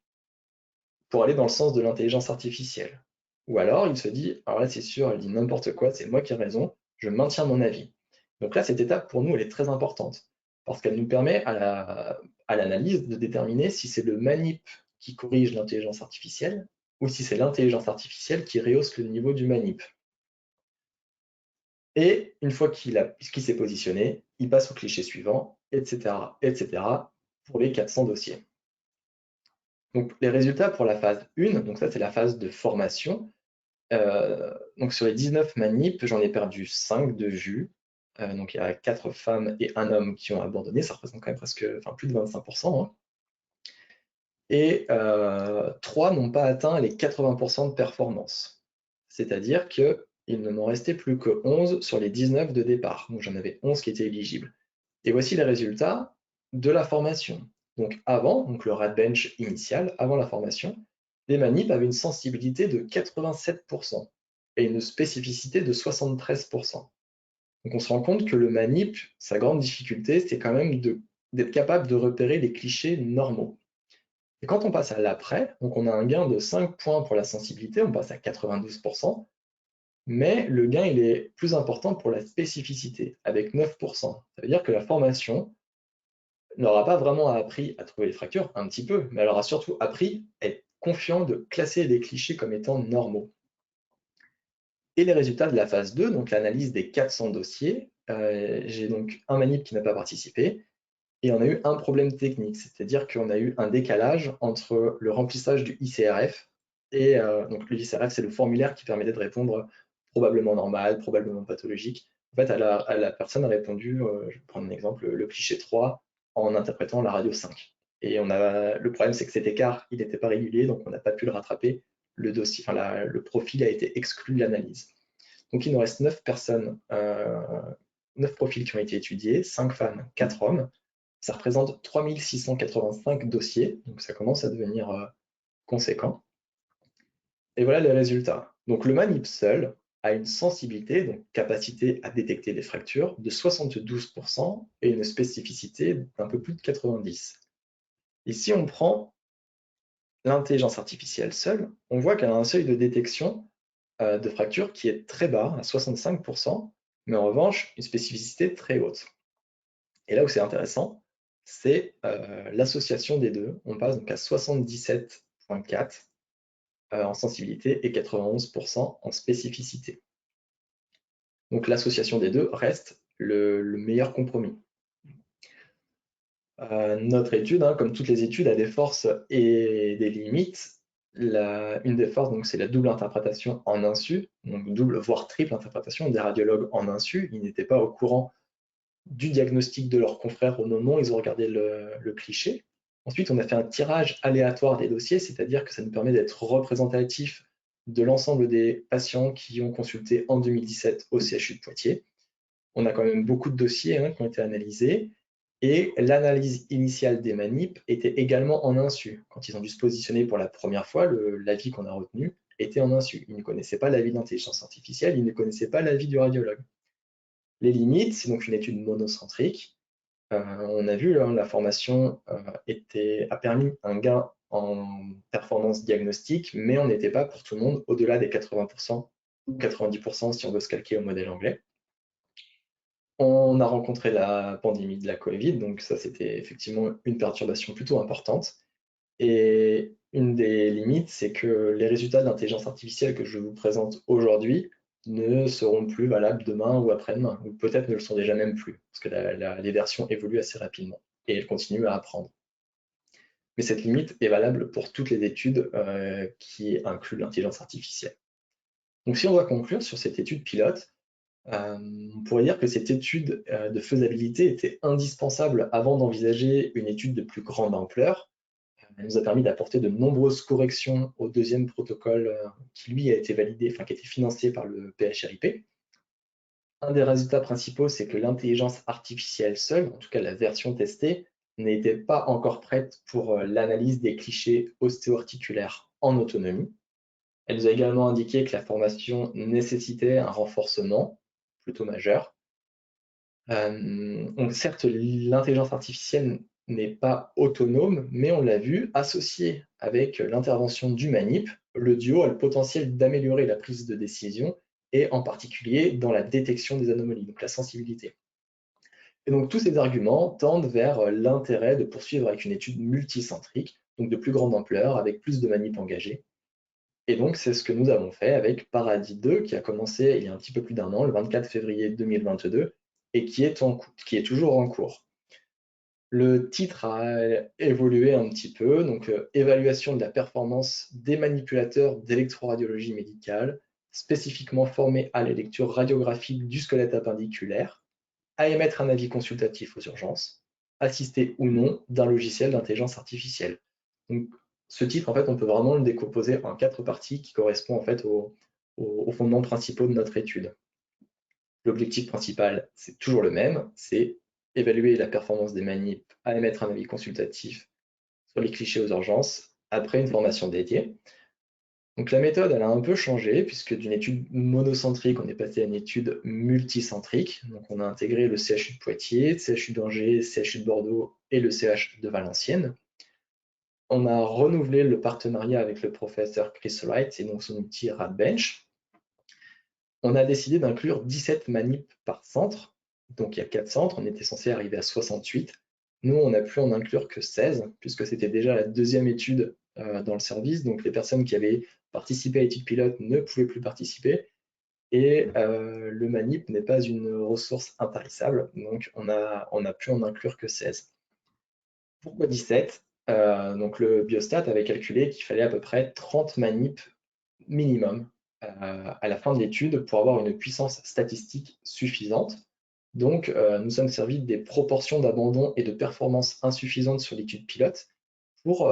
pour aller dans le sens de l'intelligence artificielle. » Ou alors, il se dit « Alors là, c'est sûr, elle dit n'importe quoi, c'est moi qui ai raison, je maintiens mon avis. » Donc là, cette étape, pour nous, elle est très importante, parce qu'elle nous permet à l'analyse de déterminer si c'est le manip qui corrige l'intelligence artificielle ou si c'est l'intelligence artificielle qui rehausse le niveau du manip. Et une fois qu'il s'est positionné, il passe au cliché suivant, etc., etc., pour les 400 dossiers. Donc les résultats pour la phase 1, donc ça c'est la phase de formation. Donc sur les 19 manips, j'en ai perdu 5 de vue. Donc il y a 4 femmes et 1 homme qui ont abandonné, ça représente quand même presque, plus de 25%. Hein. Et 3 n'ont pas atteint les 80% de performance. C'est-à-dire qu'il ne m'en restait plus que 11 sur les 19 de départ. Donc j'en avais 11 qui étaient éligibles. Et voici les résultats de la formation. Donc avant, donc le RadBench initial, avant la formation, les manips avaient une sensibilité de 87% et une spécificité de 73%. Donc on se rend compte que le manip, sa grande difficulté, c'est quand même d'être capable de repérer les clichés normaux. Et quand on passe à l'après, donc on a un gain de 5 points pour la sensibilité, on passe à 92%, mais le gain il est plus important pour la spécificité, avec 9%. Ça veut dire que la formation n'aura pas vraiment appris à trouver les fractures, un petit peu, mais elle aura surtout appris à être confiant de classer les clichés comme étant normaux. Et les résultats de la phase 2, donc l'analyse des 400 dossiers, j'ai donc un manip qui n'a pas participé, et on a eu un problème technique, c'est-à-dire qu'on a eu un décalage entre le remplissage du ICRF, et donc le ICRF, c'est le formulaire qui permettait de répondre probablement normal, probablement pathologique. En fait, la personne a répondu, je vais prendre un exemple, le cliché 3, en interprétant la radio 5. Et le problème, c'est que cet écart, il n'était pas régulier, donc on n'a pas pu le rattraper. Le dossier, le profil a été exclu de l'analyse. Donc il nous reste 9 personnes, 9 profils qui ont été étudiés, 5 femmes, 4 hommes. Ça représente 3685 dossiers, donc ça commence à devenir conséquent. Et voilà les résultats. Donc le manip seul a une sensibilité, donc capacité à détecter des fractures, de 72% et une spécificité d'un peu plus de 90%. Et si on prend l'intelligence artificielle seule, on voit qu'elle a un seuil de détection de fracture qui est très bas, à 65%, mais en revanche, une spécificité très haute. Et là où c'est intéressant, c'est l'association des deux. On passe donc à 77,4 en sensibilité et 91% en spécificité. Donc l'association des deux reste le meilleur compromis. Notre étude, comme toutes les études, a des forces et des limites. Une des forces, c'est la double interprétation en insu, donc double voire triple interprétation des radiologues en insu. Ils n'étaient pas au courant du diagnostic de leurs confrères au moment où ils ont regardé le cliché. Ensuite, on a fait un tirage aléatoire des dossiers, c'est-à-dire que ça nous permet d'être représentatif de l'ensemble des patients qui ont consulté en 2017 au CHU de Poitiers. On a quand même beaucoup de dossiers qui ont été analysés, et l'analyse initiale des manips était également en insu. Quand ils ont dû se positionner pour la première fois, l'avis qu'on a retenu était en insu. Ils ne connaissaient pas l'avis d'intelligence artificielle, ils ne connaissaient pas l'avis du radiologue. Les limites, c'est donc une étude monocentrique. On a vu, la formation a permis un gain en performance diagnostique, mais on n'était pas pour tout le monde au-delà des 80% ou 90% si on veut se calquer au modèle anglais. On a rencontré la pandémie de la Covid, donc ça c'était effectivement une perturbation plutôt importante. Et une des limites, c'est que les résultats de l'intelligence artificielle que je vous présente aujourd'hui ne seront plus valables demain ou après-demain, ou peut-être ne le sont déjà même plus, parce que les versions évoluent assez rapidement et elles continuent à apprendre. Mais cette limite est valable pour toutes les études qui incluent l'intelligence artificielle. Donc si on doit conclure sur cette étude pilote, on pourrait dire que cette étude de faisabilité était indispensable avant d'envisager une étude de plus grande ampleur. Elle nous a permis d'apporter de nombreuses corrections au deuxième protocole qui, lui, a été validé, qui a été financé par le PHRIP. Un des résultats principaux, c'est que l'intelligence artificielle seule, en tout cas la version testée, n'était pas encore prête pour l'analyse des clichés ostéo-articulaires en autonomie. Elle nous a également indiqué que la formation nécessitait un renforcement plutôt majeur. Donc certes, l'intelligence artificielle n'est pas autonome, mais on l'a vu, associé avec l'intervention du manip, le duo a le potentiel d'améliorer la prise de décision et en particulier dans la détection des anomalies, donc la sensibilité. Et donc tous ces arguments tendent vers l'intérêt de poursuivre avec une étude multicentrique, donc de plus grande ampleur, avec plus de manip engagés. Et donc c'est ce que nous avons fait avec Paradis 2, qui a commencé il y a un petit peu plus d'un an, le 24 février 2022, et qui est toujours en cours. Le titre a évolué un petit peu, donc évaluation de la performance des manipulateurs d'électroradiologie médicale, spécifiquement formés à la lecture radiographique du squelette appendiculaire, à émettre un avis consultatif aux urgences, assisté ou non d'un logiciel d'intelligence artificielle. Donc, ce titre, en fait, on peut vraiment le décomposer en 4 parties qui correspondent en fait aux fondements principaux de notre étude. L'objectif principal, c'est toujours le même, c'est évaluer la performance des manips à émettre un avis consultatif sur les clichés aux urgences après une formation dédiée. Donc la méthode, elle a un peu changé, puisque d'une étude monocentrique, on est passé à une étude multicentrique. Donc on a intégré le CHU de Poitiers, le CHU d'Angers, le CHU de Bordeaux et le CH de Valenciennes. On a renouvelé le partenariat avec le professeur Chris Wright et donc son outil RadBench. On a décidé d'inclure 17 manips par centre. Donc il y a 4 centres, on était censé arriver à 68. Nous, on a pu en inclure que 16, puisque c'était déjà la deuxième étude dans le service. Donc les personnes qui avaient participé à l'étude pilote ne pouvaient plus participer. Et le manip n'est pas une ressource intarissable, donc on a pu en inclure que 16. Pourquoi 17 ? Donc le biostat avait calculé qu'il fallait à peu près 30 manips minimum à la fin de l'étude pour avoir une puissance statistique suffisante. Donc, nous sommes servis des proportions d'abandon et de performance insuffisantes sur l'étude pilote pour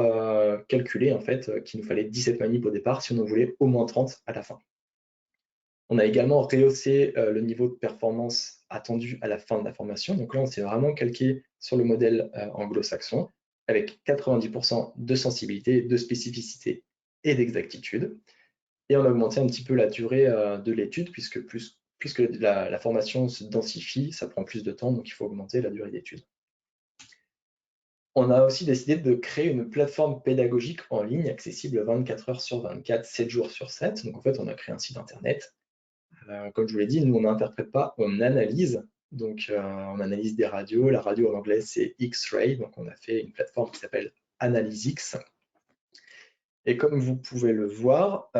calculer en fait qu'il nous fallait 17 manips au départ si on en voulait au moins 30 à la fin. On a également rehaussé le niveau de performance attendu à la fin de la formation. Donc là, on s'est vraiment calqué sur le modèle anglo-saxon avec 90% de sensibilité, de spécificité et d'exactitude. Et on a augmenté un petit peu la durée de l'étude puisque la formation se densifie, ça prend plus de temps, donc il faut augmenter la durée d'étude. On a aussi décidé de créer une plateforme pédagogique en ligne accessible 24 heures sur 24, 7 jours sur 7. Donc en fait, on a créé un site internet. Comme je vous l'ai dit, nous on n'interprète pas, on analyse Donc, on analyse des radios. La radio en anglais, c'est X-Ray. Donc, on a fait une plateforme qui s'appelle AnalysX. Et comme vous pouvez le voir,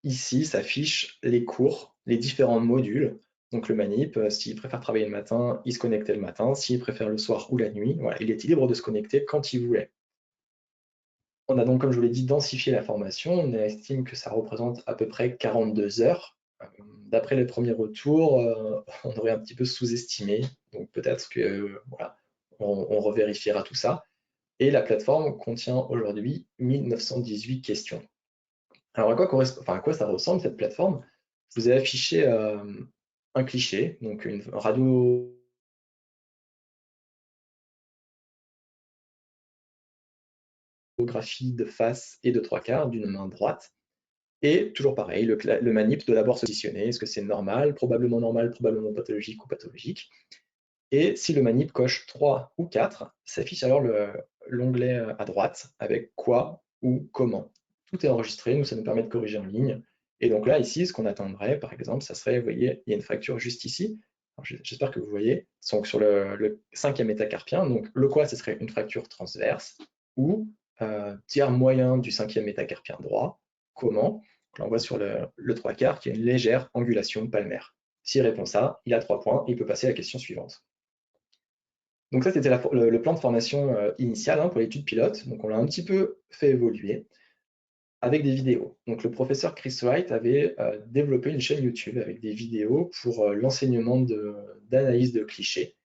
ici s'affichent les cours, les différents modules. Donc, le manip, s'il préfère travailler le matin, il se connectait le matin. S'il préfère le soir ou la nuit, voilà, il était libre de se connecter quand il voulait. On a donc, comme je vous l'ai dit, densifié la formation. On estime que ça représente à peu près 42 heures. D'après les premiers retours, on aurait un petit peu sous-estimé. Donc peut-être que voilà, on revérifiera tout ça. Et la plateforme contient aujourd'hui 1918 questions. Alors à quoi ça ressemble cette plateforme? Je vous ai affiché un cliché, donc une radiographie de face et de 3/4 d'une main droite. Et toujours pareil, le manip doit d'abord se positionner. Est-ce que c'est normal, probablement pathologique ou pathologique? Et si le manip coche 3 ou 4, s'affiche alors l'onglet à droite avec quoi ou comment. Tout est enregistré, nous ça nous permet de corriger en ligne. Et donc là, ici, ce qu'on attendrait, par exemple, ça serait, vous voyez, il y a une fracture juste ici. J'espère que vous voyez, donc sur le 5e métacarpien, donc le quoi, ce serait une fracture transverse, ou tiers moyen du 5e métacarpien droit, comment, on voit sur le 3/4 qui a une légère angulation palmaire. S'il répond ça, il a 3 points, et il peut passer à la question suivante. Donc ça, c'était le plan de formation initial pour l'étude pilote. Donc on l'a un petit peu fait évoluer avec des vidéos. Donc le professeur Chris Wright avait développé une chaîne YouTube avec des vidéos pour l'enseignement d'analyse de clichés.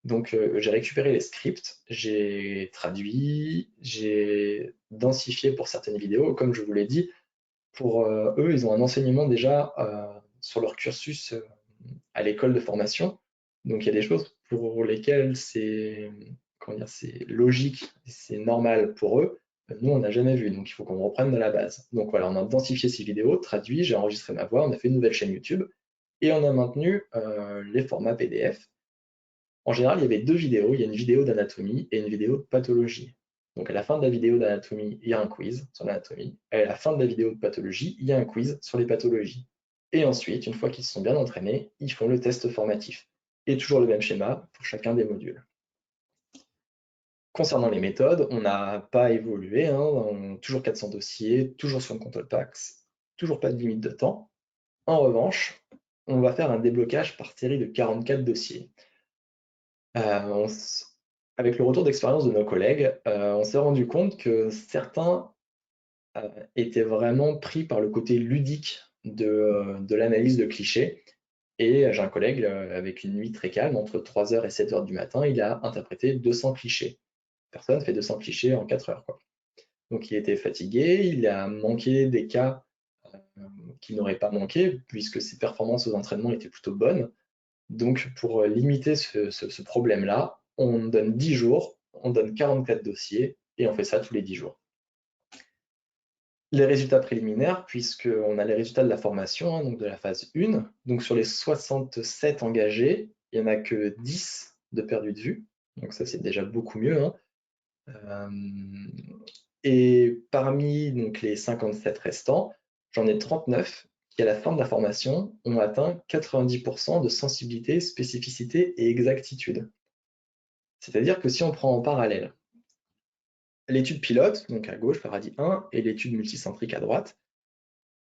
Donc j'ai récupéré les scripts, j'ai traduit, j'ai densifié pour certaines vidéos. Comme je vous l'ai dit, pour eux, ils ont un enseignement déjà sur leur cursus à l'école de formation. Donc il y a des choses pour lesquelles c'est logique, c'est normal pour eux. Nous, on n'a jamais vu, donc il faut qu'on reprenne de la base. Donc voilà, on a densifié ces vidéos, traduit, j'ai enregistré ma voix, on a fait une nouvelle chaîne YouTube et on a maintenu les formats PDF. En général, il y avait 2 vidéos, il y a une vidéo d'anatomie et une vidéo de pathologie. Donc à la fin de la vidéo d'anatomie, il y a un quiz sur l'anatomie, et à la fin de la vidéo de pathologie, il y a un quiz sur les pathologies. Et ensuite, une fois qu'ils se sont bien entraînés, ils font le test formatif. Et toujours le même schéma pour chacun des modules. Concernant les méthodes, on n'a pas évolué, toujours 400 dossiers, toujours sur le control PAX, toujours pas de limite de temps. En revanche, on va faire un déblocage par série de 44 dossiers. Avec le retour d'expérience de nos collègues, on s'est rendu compte que certains étaient vraiment pris par le côté ludique de l'analyse de clichés. Et j'ai un collègue avec une nuit très calme, entre 3h et 7h du matin, il a interprété 200 clichés. Personne fait 200 clichés en 4 heures, quoi. Donc il était fatigué, il a manqué des cas qu'il n'aurait pas manqué, puisque ses performances aux entraînements étaient plutôt bonnes. Donc pour limiter ce problème-là, on donne 10 jours, on donne 44 dossiers, et on fait ça tous les 10 jours. Les résultats préliminaires, puisqu'on a les résultats de la formation, donc de la phase 1. Donc sur les 67 engagés, il n'y en a que 10 de perdus de vue. Donc ça, c'est déjà beaucoup mieux. Et parmi donc, les 57 restants, j'en ai 39 qui, à la fin de la formation, ont atteint 90% de sensibilité, spécificité et exactitude. C'est-à-dire que si on prend en parallèle l'étude pilote, donc à gauche, paradis 1, et l'étude multicentrique à droite,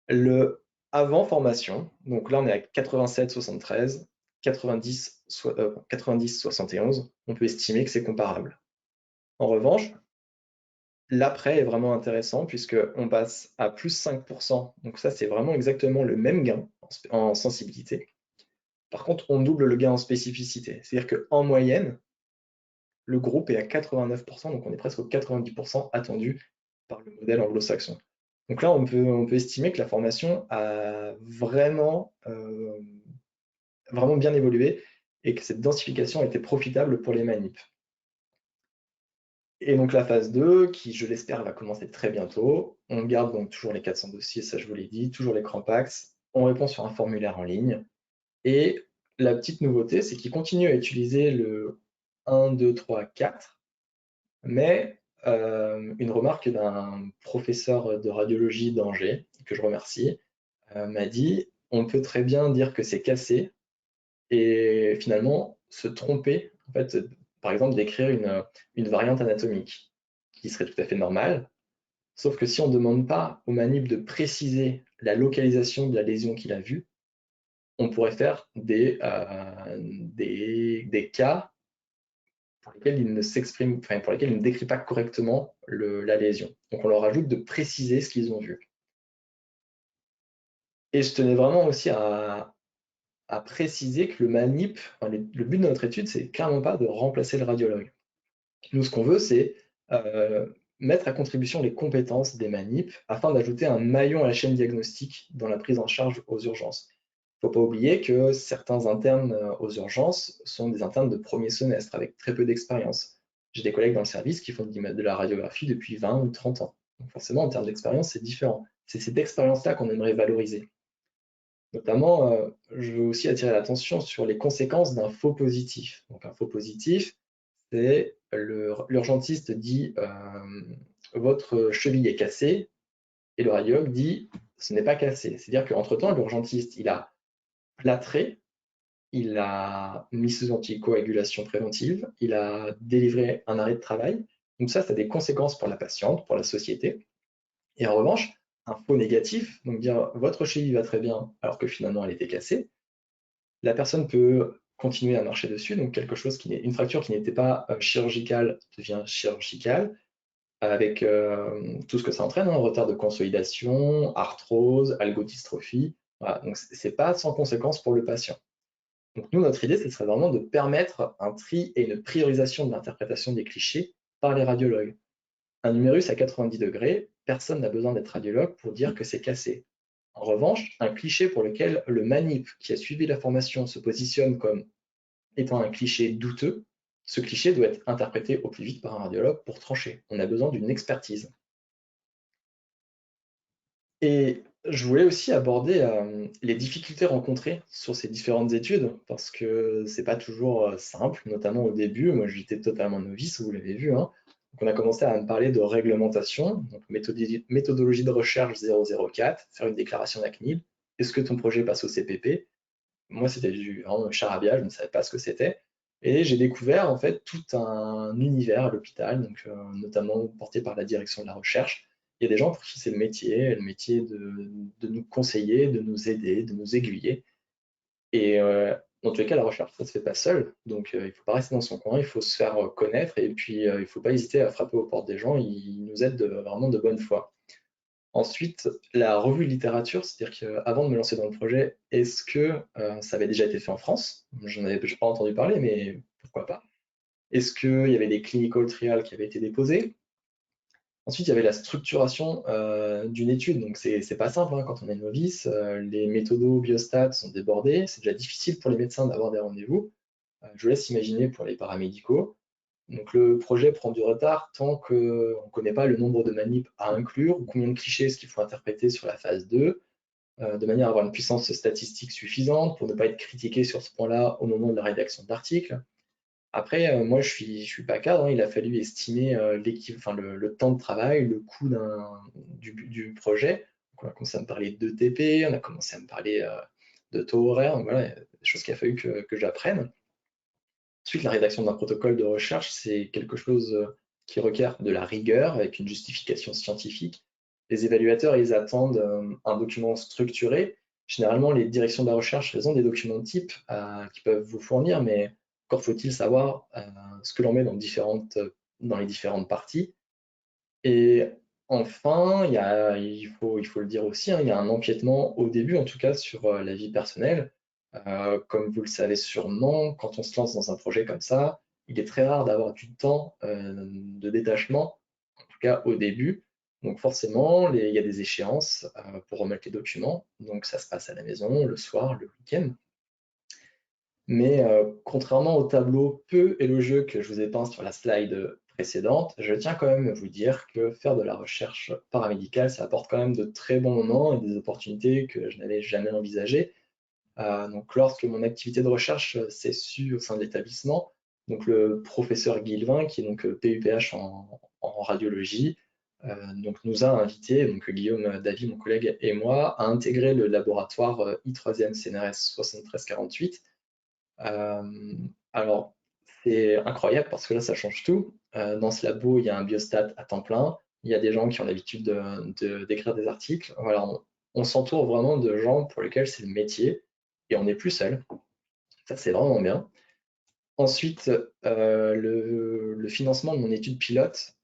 le avant formation, donc là on est à 87-73, 90-71, on peut estimer que c'est comparable. En revanche, l'après est vraiment intéressant puisqu'on passe à plus 5%, donc ça c'est vraiment exactement le même gain en sensibilité. Par contre, on double le gain en spécificité, c'est-à-dire qu'en moyenne, le groupe est à 89%, donc on est presque aux 90% attendu par le modèle anglo-saxon. Donc là, on peut estimer que la formation a vraiment bien évolué et que cette densification a été profitable pour les manips. Et donc la phase 2, qui je l'espère va commencer très bientôt, on garde donc toujours les 400 dossiers, ça je vous l'ai dit, toujours les Crampax, on répond sur un formulaire en ligne, et la petite nouveauté, c'est qu'il continue à utiliser le 1, 2, 3, 4, mais une remarque d'un professeur de radiologie d'Angers, que je remercie, m'a dit, on peut très bien dire que c'est cassé, et finalement se tromper, en fait, par exemple d'écrire une variante anatomique qui serait tout à fait normale, sauf que si on ne demande pas au manip de préciser la localisation de la lésion qu'il a vue, on pourrait faire des cas pour lesquels il ne s'exprime, enfin, pour lesquels il ne décrit pas correctement la lésion. Donc on leur ajoute de préciser ce qu'ils ont vu. Et je tenais vraiment aussi à préciser que le manip, enfin, le but de notre étude, c'est clairement pas de remplacer le radiologue. Nous, ce qu'on veut, c'est mettre à contribution les compétences des manips afin d'ajouter un maillon à la chaîne diagnostique dans la prise en charge aux urgences. Il ne faut pas oublier que certains internes aux urgences sont des internes de premier semestre avec très peu d'expérience. J'ai des collègues dans le service qui font de la radiographie depuis 20 ou 30 ans. Donc forcément, en termes d'expérience, c'est différent. C'est cette expérience-là qu'on aimerait valoriser. Notamment, je veux aussi attirer l'attention sur les conséquences d'un faux positif. Donc un faux positif, c'est l'urgentiste dit votre cheville est cassée et le radiologue dit ce n'est pas cassé. C'est-à-dire qu'entre-temps, l'urgentiste, il a plâtré, il a mis sous anticoagulation préventive, il a délivré un arrêt de travail. Donc ça a des conséquences pour la patiente, pour la société. Et en revanche, un faux négatif, donc dire votre cheville va très bien alors que finalement elle était cassée, la personne peut continuer à marcher dessus, donc une fracture qui n'était pas chirurgicale devient chirurgicale, avec tout ce que ça entraîne, retard de consolidation, arthrose, algodystrophie. Voilà, donc c'est pas sans conséquence pour le patient. Donc nous, notre idée, ce serait vraiment de permettre un tri et une priorisation de l'interprétation des clichés par les radiologues. Un numérus à 90 degrés, personne n'a besoin d'être radiologue pour dire que c'est cassé. En revanche, un cliché pour lequel le manip qui a suivi la formation se positionne comme étant un cliché douteux, ce cliché doit être interprété au plus vite par un radiologue pour trancher. On a besoin d'une expertise. Et je voulais aussi aborder les difficultés rencontrées sur ces différentes études, parce que c'est pas toujours simple, notamment au début. Moi, j'étais totalement novice, vous l'avez vu, hein. Donc, on a commencé à me parler de réglementation, donc méthodologie de recherche 004, faire une déclaration d'ACNIL. Est-ce que ton projet passe au CPP? Moi, c'était vraiment charabia, je ne savais pas ce que c'était. Et j'ai découvert en fait tout un univers à l'hôpital, donc notamment porté par la direction de la recherche. Il y a des gens pour qui c'est le métier de nous conseiller, de nous aider, de nous aiguiller. Et dans tous les cas, la recherche, ça ne se fait pas seul. Donc il ne faut pas rester dans son coin, il faut se faire connaître et puis il ne faut pas hésiter à frapper aux portes des gens. Ils nous aident vraiment de bonne foi. Ensuite, la revue de littérature, c'est-à-dire qu'avant de me lancer dans le projet, est-ce que ça avait déjà été fait en France? J'en avais pas entendu parler, mais pourquoi pas? Est-ce qu'il y avait des clinical trials qui avaient été déposés? Ensuite, il y avait la structuration d'une étude. Donc, c'est pas simple hein, quand on est novice. Les méthodos biostats sont débordés. C'est déjà difficile pour les médecins d'avoir des rendez-vous. Je vous laisse imaginer pour les paramédicaux. Donc le projet prend du retard tant qu'on ne connaît pas le nombre de manips à inclure, ou combien de clichés est-ce qu'il faut interpréter sur la phase 2, de manière à avoir une puissance statistique suffisante pour ne pas être critiqué sur ce point-là au moment de la rédaction de l'article. Après, moi je suis pas cadre, hein, il a fallu estimer le temps de travail, le coût du projet. Donc, on a commencé à me parler de TP, on a commencé à me parler de taux horaire, donc voilà, des choses qu'il a fallu que j'apprenne. Ensuite, la rédaction d'un protocole de recherche, c'est quelque chose qui requiert de la rigueur avec une justification scientifique. Les évaluateurs, ils attendent un document structuré. Généralement, les directions de la recherche, elles ont des documents de type qui peuvent vous fournir, mais encore faut-il savoir ce que l'on met dans les différentes parties. Et enfin, il faut le dire aussi, hein, il y a un empiètement au début, en tout cas, sur la vie personnelle. Comme vous le savez sûrement, quand on se lance dans un projet comme ça, il est très rare d'avoir du temps de détachement, en tout cas au début. Donc forcément, il y a des échéances pour remettre les documents. Donc ça se passe à la maison, le soir, le week-end. Mais contrairement au tableau peu élogieux que je vous ai peint sur la slide précédente, je tiens quand même à vous dire que faire de la recherche paramédicale, ça apporte quand même de très bons moments et des opportunités que je n'avais jamais envisagées. Donc, lorsque mon activité de recherche s'est sue au sein de l'établissement, donc le professeur Guilvin, qui est donc PUPH en radiologie, donc nous a invités, donc Guillaume Davy, mon collègue, et moi, à intégrer le laboratoire I3e CNRS 7348, Alors, c'est incroyable parce que là, ça change tout. Dans ce labo, il y a un biostat à temps plein. Il y a des gens qui ont l'habitude d'écrire des articles. Voilà, on s'entoure vraiment de gens pour lesquels c'est le métier et on n'est plus seul. Ça, c'est vraiment bien. Ensuite, le financement de mon étude pilote,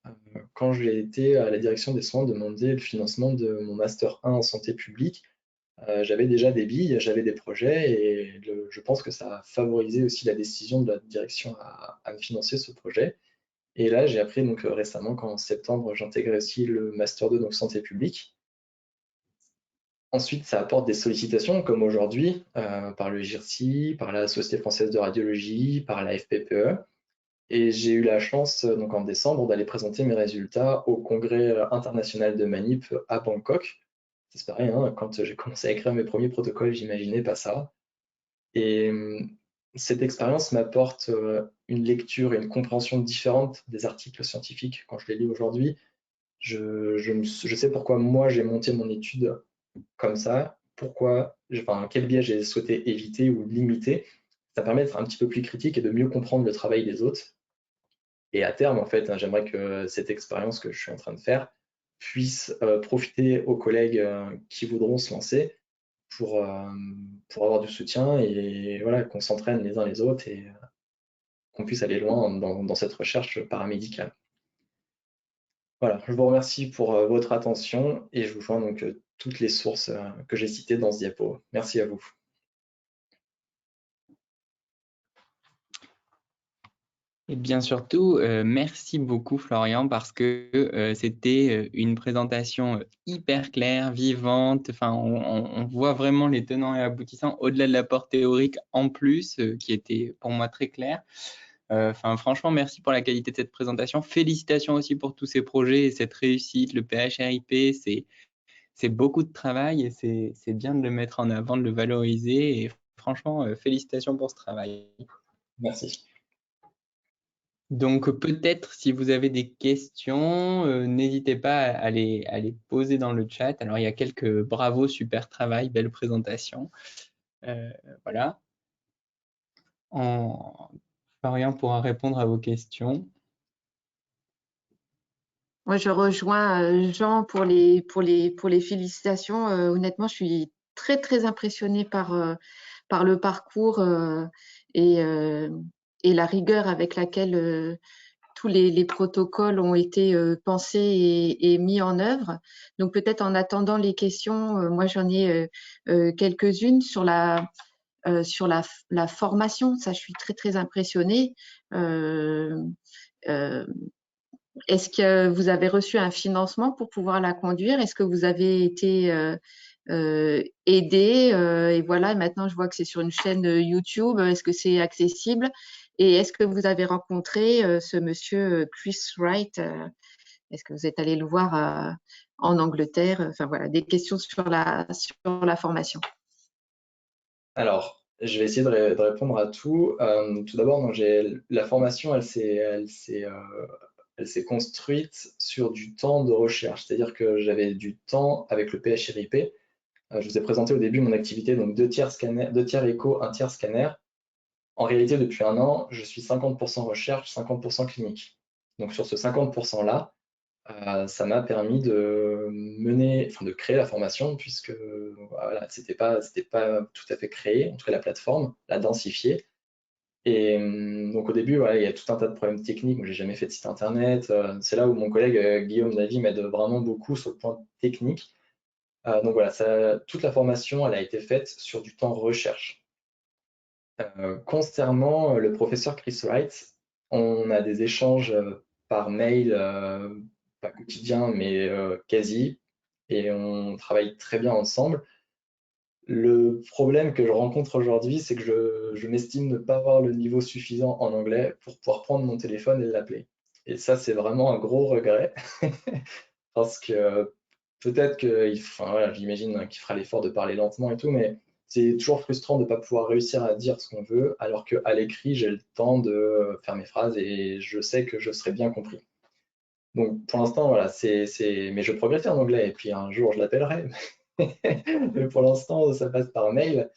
quand j'ai été à la direction des soins demander le financement de mon Master 1 en santé publique, j'avais déjà des billes, j'avais des projets et je pense que ça a favorisé aussi la décision de la direction à me financer ce projet. Et là, j'ai appris donc récemment qu'en septembre, j'intégrais aussi le Master 2, donc santé publique. Ensuite, ça apporte des sollicitations, comme aujourd'hui, par le GIRSI, par la Société française de radiologie, par la FPPE. Et j'ai eu la chance, donc en décembre, d'aller présenter mes résultats au Congrès international de Manip à Bangkok. C'est pareil, hein, quand j'ai commencé à écrire mes premiers protocoles, j'imaginais pas ça. Et cette expérience m'apporte une lecture et une compréhension différente des articles scientifiques quand je les lis aujourd'hui. Je sais pourquoi moi j'ai monté mon étude comme ça, quel biais j'ai souhaité éviter ou limiter. Ça permet d'être un petit peu plus critique et de mieux comprendre le travail des autres. Et à terme, en fait, hein, j'aimerais que cette expérience que je suis en train de faire puisse profiter aux collègues qui voudront se lancer pour, avoir du soutien et voilà, qu'on s'entraîne les uns les autres et qu'on puisse aller loin dans cette recherche paramédicale. Voilà, je vous remercie pour votre attention et je vous joins donc toutes les sources que j'ai citées dans ce diapo. Merci à vous. Et bien surtout, merci beaucoup Florian parce que c'était une présentation hyper claire, vivante. Enfin, on voit vraiment les tenants et aboutissants au-delà de l'apport théorique en plus, qui était pour moi très clair. Enfin, franchement, merci pour la qualité de cette présentation. Félicitations aussi pour tous ces projets et cette réussite. Le PHRIP, c'est beaucoup de travail et c'est bien de le mettre en avant, de le valoriser. Et franchement, félicitations pour ce travail. Merci. Donc peut-être si vous avez des questions, n'hésitez pas à les poser dans le chat. Alors il y a quelques bravo, super travail, belle présentation. Voilà. Florian pourra répondre à vos questions. Moi, je rejoins Jean pour les félicitations. Honnêtement, je suis très, très impressionnée par le parcours et la rigueur avec laquelle tous les protocoles ont été pensés et mis en œuvre. Donc, peut-être en attendant les questions, moi, j'en ai quelques-unes sur la formation. Ça, je suis très, très impressionnée. Est-ce que vous avez reçu un financement pour pouvoir la conduire? Est-ce que vous avez été aidé? Et voilà, maintenant je vois que c'est sur une chaîne YouTube. Est-ce que c'est accessible? Et est-ce que vous avez rencontré ce monsieur Chris Wright? Est-ce que vous êtes allé le voir en Angleterre? Enfin voilà, des questions sur la formation. Alors, je vais essayer de répondre à tout. Tout d'abord, la formation, elle s'est construite sur du temps de recherche, c'est-à-dire que j'avais du temps avec le PHRIP. Je vous ai présenté au début mon activité, donc 2 tiers écho, 1 tiers scanner. En réalité, depuis 1 an, je suis 50% recherche, 50% clinique. Donc sur ce 50%-là, ça m'a permis de créer la formation, puisque voilà, c'était pas tout à fait créé, en tout cas la plateforme, la densifier. Et donc au début, voilà, il y a tout un tas de problèmes techniques. Moi, j'ai jamais fait de site internet. C'est là où mon collègue Guillaume Navy m'aide vraiment beaucoup sur le point technique. Donc voilà, toute la formation, elle a été faite sur du temps recherche. Concernant le professeur Chris Wright, on a des échanges par mail, pas quotidien, mais quasi, et on travaille très bien ensemble. Le problème que je rencontre aujourd'hui, c'est que je m'estime ne pas avoir le niveau suffisant en anglais pour pouvoir prendre mon téléphone et l'appeler. Et ça, c'est vraiment un gros regret, parce que peut-être que, enfin, voilà, j'imagine qu'il fera l'effort de parler lentement et tout, mais c'est toujours frustrant de ne pas pouvoir réussir à dire ce qu'on veut, alors qu'à l'écrit, j'ai le temps de faire mes phrases et je sais que je serai bien compris. Donc pour l'instant, voilà, mais je progresse en anglais et puis un jour je l'appellerai. Mais pour l'instant, ça passe par mail.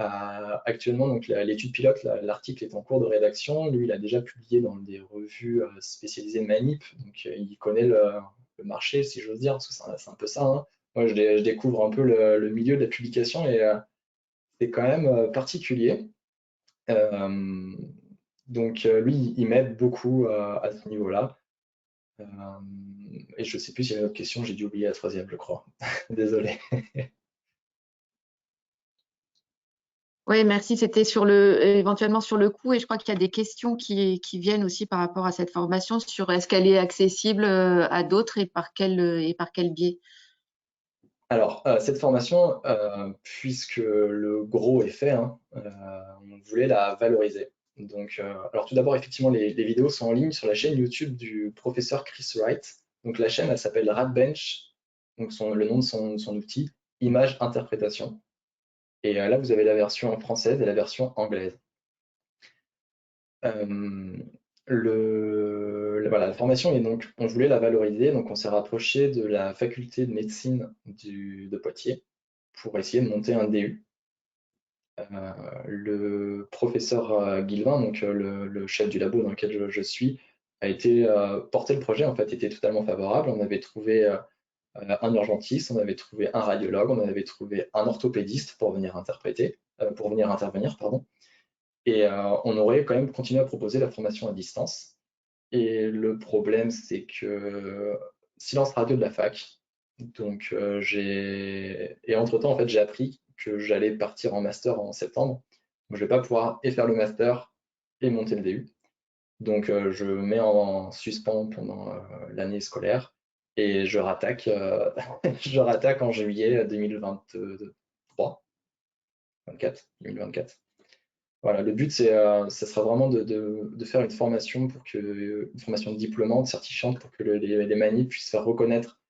Actuellement, donc l'étude pilote, l'article est en cours de rédaction. Lui, il a déjà publié dans des revues spécialisées manip, donc il connaît le marché, si j'ose dire, parce que c'est un peu ça, hein. Moi, je découvre un peu le milieu de la publication et c'est quand même particulier. Donc lui, il m'aide beaucoup à ce niveau-là. Et je ne sais plus s'il y a une autre question, j'ai dû oublier la troisième, je crois. Désolé. Oui, merci. C'était éventuellement sur le coût, et je crois qu'il y a des questions qui viennent aussi par rapport à cette formation sur est-ce qu'elle est accessible à d'autres et par quel biais. Alors, cette formation, puisque le gros est fait, hein, on voulait la valoriser. Donc, alors tout d'abord, effectivement, les vidéos sont en ligne sur la chaîne YouTube du professeur Chris Wright. Donc, la chaîne, elle s'appelle RadBench. Donc, le nom de son outil, Image Interprétation. Et là, vous avez la version française et la version anglaise. Voilà, la formation, et donc on voulait la valoriser, donc on s'est rapproché de la faculté de médecine de Poitiers pour essayer de monter un DU. Le professeur Guilvin, donc le chef du labo dans lequel je suis, a été porté le projet, en fait, était totalement favorable. On avait trouvé un urgentiste, on avait trouvé un radiologue, on avait trouvé un orthopédiste pour venir intervenir, pardon. Et on aurait quand même continué à proposer la formation à distance. Et le problème, c'est que silence radio de la fac. Donc et entre-temps, en fait, j'ai appris que j'allais partir en master en septembre. Donc, je vais pas pouvoir et faire le master et monter le DU. Donc je mets en suspens pendant l'année scolaire et je rattaque, je rattaque en juillet 2023, 2024. Voilà, le but, ça sera vraiment de faire une formation une formation diplômante, certifiante, pour que les manifs puissent faire reconnaître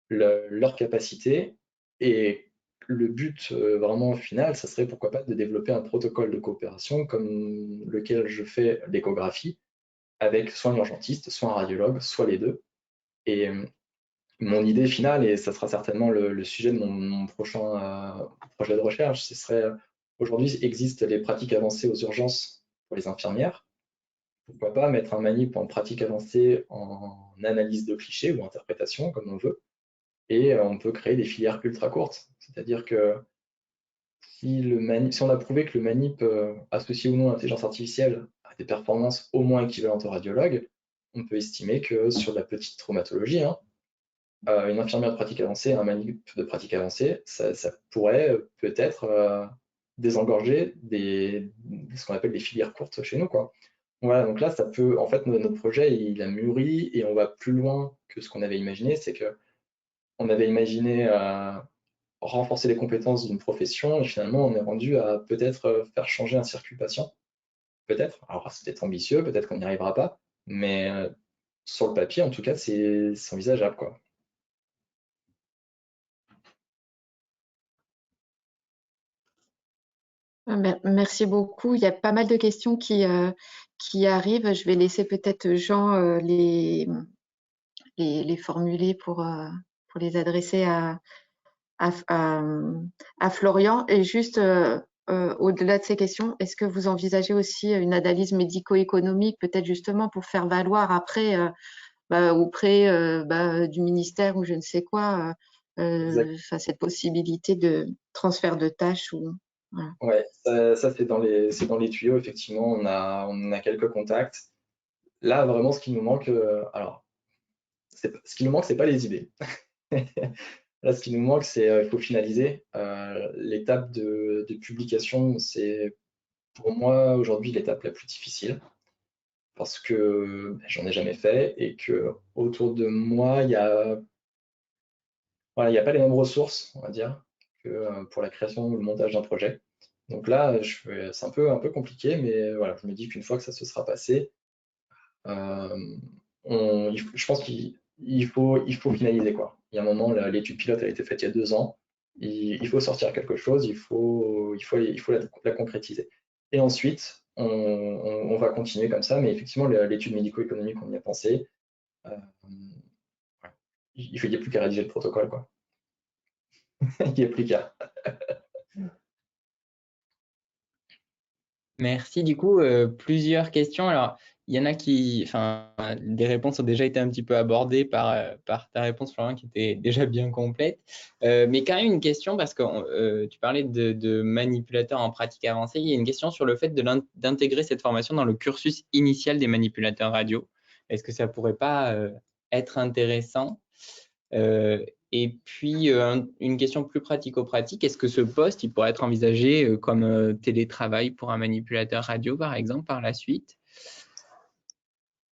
leurs capacités. Et le but vraiment final, ça serait pourquoi pas de développer un protocole de coopération comme lequel je fais l'échographie, avec soit un urgentiste, soit un radiologue, soit les deux. Et mon idée finale, et ça sera certainement le sujet de mon prochain projet de recherche, ce serait aujourd'hui existent les pratiques avancées aux urgences pour les infirmières. Pourquoi pas mettre un manip en pratique avancée en analyse de clichés ou interprétation, comme on veut, et on peut créer des filières ultra courtes. C'est-à-dire que si on a prouvé que le manip, associé ou non à l'intelligence artificielle, a des performances au moins équivalentes au radiologue, on peut estimer que sur la petite traumatologie, hein, une infirmière de pratique avancée, un manip de pratique avancée, ça pourrait peut-être désengorger ce qu'on appelle des filières courtes chez nous, quoi. Voilà, donc là, ça peut, en fait, notre projet, il a mûri et on va plus loin que ce qu'on avait imaginé. C'est que on avait imaginé renforcer les compétences d'une profession et finalement, on est rendu à peut-être faire changer un circuit patient. Peut-être. Alors, c'est peut-être ambitieux, peut-être qu'on n'y arrivera pas, mais sur le papier, en tout cas, c'est envisageable, quoi. Merci beaucoup. Il y a pas mal de questions qui arrivent. Je vais laisser peut-être Jean les formuler pour les adresser à Florian. Et juste au-delà de ces questions, est-ce que vous envisagez aussi une analyse médico-économique, peut-être justement pour faire valoir après auprès du ministère ou je ne sais quoi, cette possibilité de transfert de tâches ou voilà. Ouais, ça c'est dans les tuyaux, effectivement, on a quelques contacts. Là, vraiment, ce qui nous manque, alors, ce qui nous manque, c'est pas les idées. Là, ce qui nous manque, c'est il faut finaliser. L'étape de publication, c'est pour moi aujourd'hui l'étape la plus difficile parce que j'en ai jamais fait et que autour de moi, voilà, il y a pas les mêmes ressources, on va dire, que pour la création ou le montage d'un projet. Donc là, c'est un peu compliqué, mais voilà, je me dis qu'une fois que ça se sera passé, je pense qu'il faut finaliser, quoi. Il y a un moment, l'étude pilote a été faite il y a 2 ans. Il faut sortir quelque chose, il faut la concrétiser. Et ensuite, on va continuer comme ça, mais effectivement, l'étude médico-économique, on y a pensé. Euh, il n'y a plus qu'à rédiger le protocole, quoi. Il n'y a plus qu'à. Merci. Du coup, plusieurs questions. Alors, il y en a qui, enfin, des réponses ont déjà été un petit peu abordées par ta réponse, Florian, qui était déjà bien complète. Mais quand même une question, parce que tu parlais de manipulateurs en pratique avancée. Il y a une question sur le fait d'intégrer cette formation dans le cursus initial des manipulateurs radio. Est-ce que ça pourrait pas être intéressant? Et puis, une question plus pratico-pratique, est-ce que ce poste, il pourrait être envisagé comme télétravail pour un manipulateur radio, par exemple, par la suite?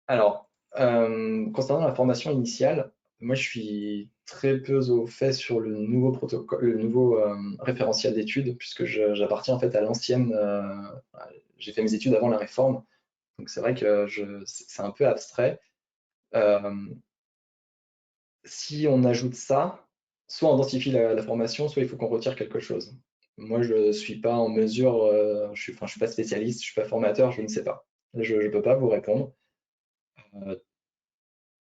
Alors, concernant la formation initiale, moi je suis très peu au fait sur le nouveau protocole, le nouveau référentiel d'études, puisque j'appartiens en fait à l'ancienne. J'ai fait mes études avant la réforme, donc c'est vrai que c'est un peu abstrait. Euh, Si on ajoute ça, soit on densifie la formation, soit il faut qu'on retire quelque chose. Moi, je ne suis pas en mesure, je ne suis pas spécialiste, je ne suis pas formateur, je ne sais pas. Je ne peux pas vous répondre. Euh,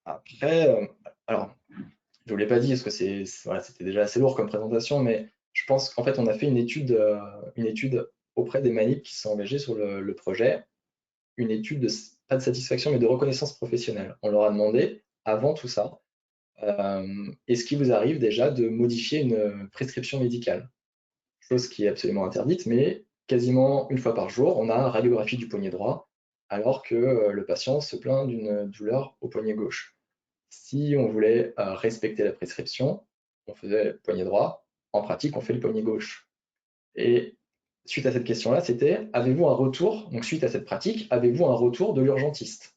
Après, alors, je ne vous l'ai pas dit, parce que voilà, c'était déjà assez lourd comme présentation, mais je pense qu'en fait, on a fait une étude auprès des manips qui se sont engagés sur le projet, une étude pas de satisfaction, mais de reconnaissance professionnelle. On leur a demandé, avant tout ça, est-ce qu'il vous arrive déjà de modifier une prescription médicale? Chose qui est absolument interdite, mais quasiment une fois par jour, on a radiographie du poignet droit, alors que le patient se plaint d'une douleur au poignet gauche. Si on voulait respecter la prescription, on faisait le poignet droit. En pratique, on fait le poignet gauche. Et suite à cette question-là, c'était avez-vous un retour, donc suite à cette pratique, avez-vous un retour de l'urgentiste?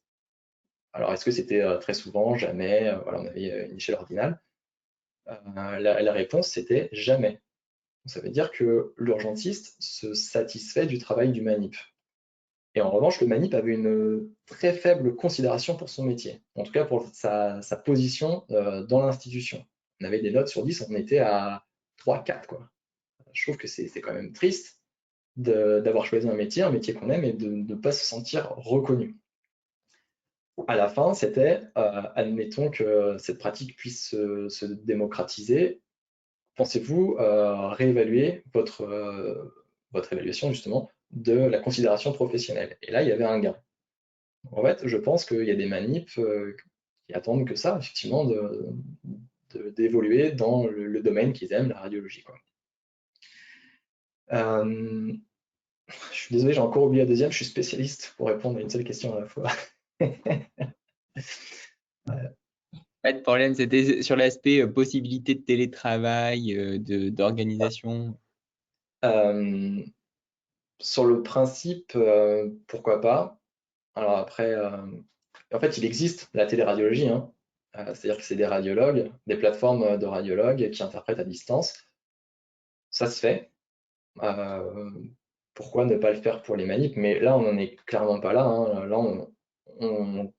Alors, est-ce que c'était très souvent, jamais, voilà, on avait une échelle ordinale. La réponse, c'était jamais. Ça veut dire que l'urgentiste se satisfait du travail du manip. Et en revanche, le manip avait une très faible considération pour son métier, en tout cas pour sa position dans l'institution. On avait des notes sur 10, on était à 3-4, quoi. Je trouve que c'est quand même triste d'avoir choisi un métier qu'on aime et de ne pas se sentir reconnu. À la fin, c'était, admettons que cette pratique puisse se démocratiser. Pensez-vous réévaluer votre évaluation justement de la considération professionnelle? Et là, il y avait un gain. En fait, je pense qu'il y a des manips qui attendent que ça, effectivement, d'évoluer dans le domaine qu'ils aiment, la radiologie, quoi. Je suis désolé, j'ai encore oublié la deuxième, je suis spécialiste pour répondre à une seule question à la fois. Pas de problème, c'était sur l'aspect possibilité de télétravail, d'organisation. Sur le principe, pourquoi pas? Alors après, en fait, il existe la téléradiologie, hein. C'est-à-dire que c'est des radiologues, des plateformes de radiologues qui interprètent à distance. Ça se fait. Pourquoi ne pas le faire pour les manips? Mais là, on n'en est clairement pas là, hein. Là, on,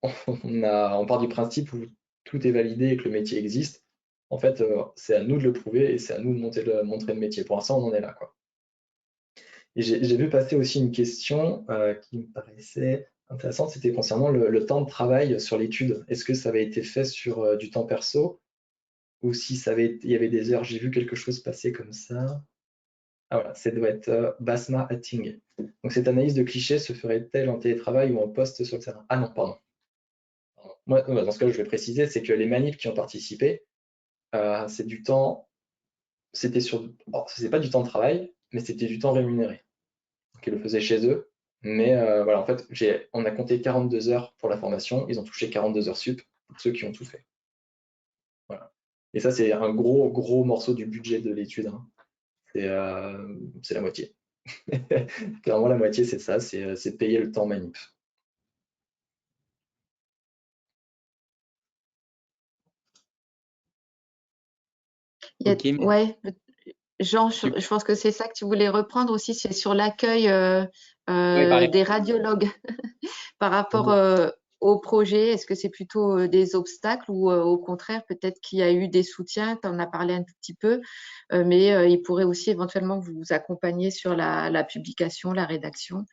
on part du principe où tout est validé et que le métier existe. En fait, c'est à nous de le prouver et c'est à nous de montrer le métier. Pour l'instant, on en est là, quoi. Et j'ai vu passer aussi une question qui me paraissait intéressante, c'était concernant le temps de travail sur l'étude. Est-ce que ça avait été fait sur du temps perso ou si il y avait des heures? J'ai vu quelque chose passer comme ça. Ah voilà, ça doit être Basma Hatting. Donc cette analyse de clichés se ferait-elle en télétravail ou en poste sur le terrain? Ah non, pardon. Moi, dans ce cas, je vais préciser, c'est que les manips qui ont participé, c'est du temps, c'était sur, c'est pas du temps de travail, mais c'était du temps rémunéré. Donc ils le faisaient chez eux. Mais voilà, en fait, on a compté 42 heures pour la formation, ils ont touché 42 heures sup pour ceux qui ont tout fait. Voilà. Et ça, c'est un gros morceau du budget de l'étude, hein. C'est la moitié. Clairement, la moitié, c'est ça, c'est payer le temps manip. Ok, Ouais, Jean, je pense que c'est ça que tu voulais reprendre aussi, c'est sur l'accueil pareil. des radiologues par rapport au projet. Est-ce que c'est plutôt des obstacles ou au contraire, peut-être qu'il y a eu des soutiens, tu en as parlé un tout petit peu, mais ils pourraient aussi éventuellement vous accompagner sur la publication, la rédaction.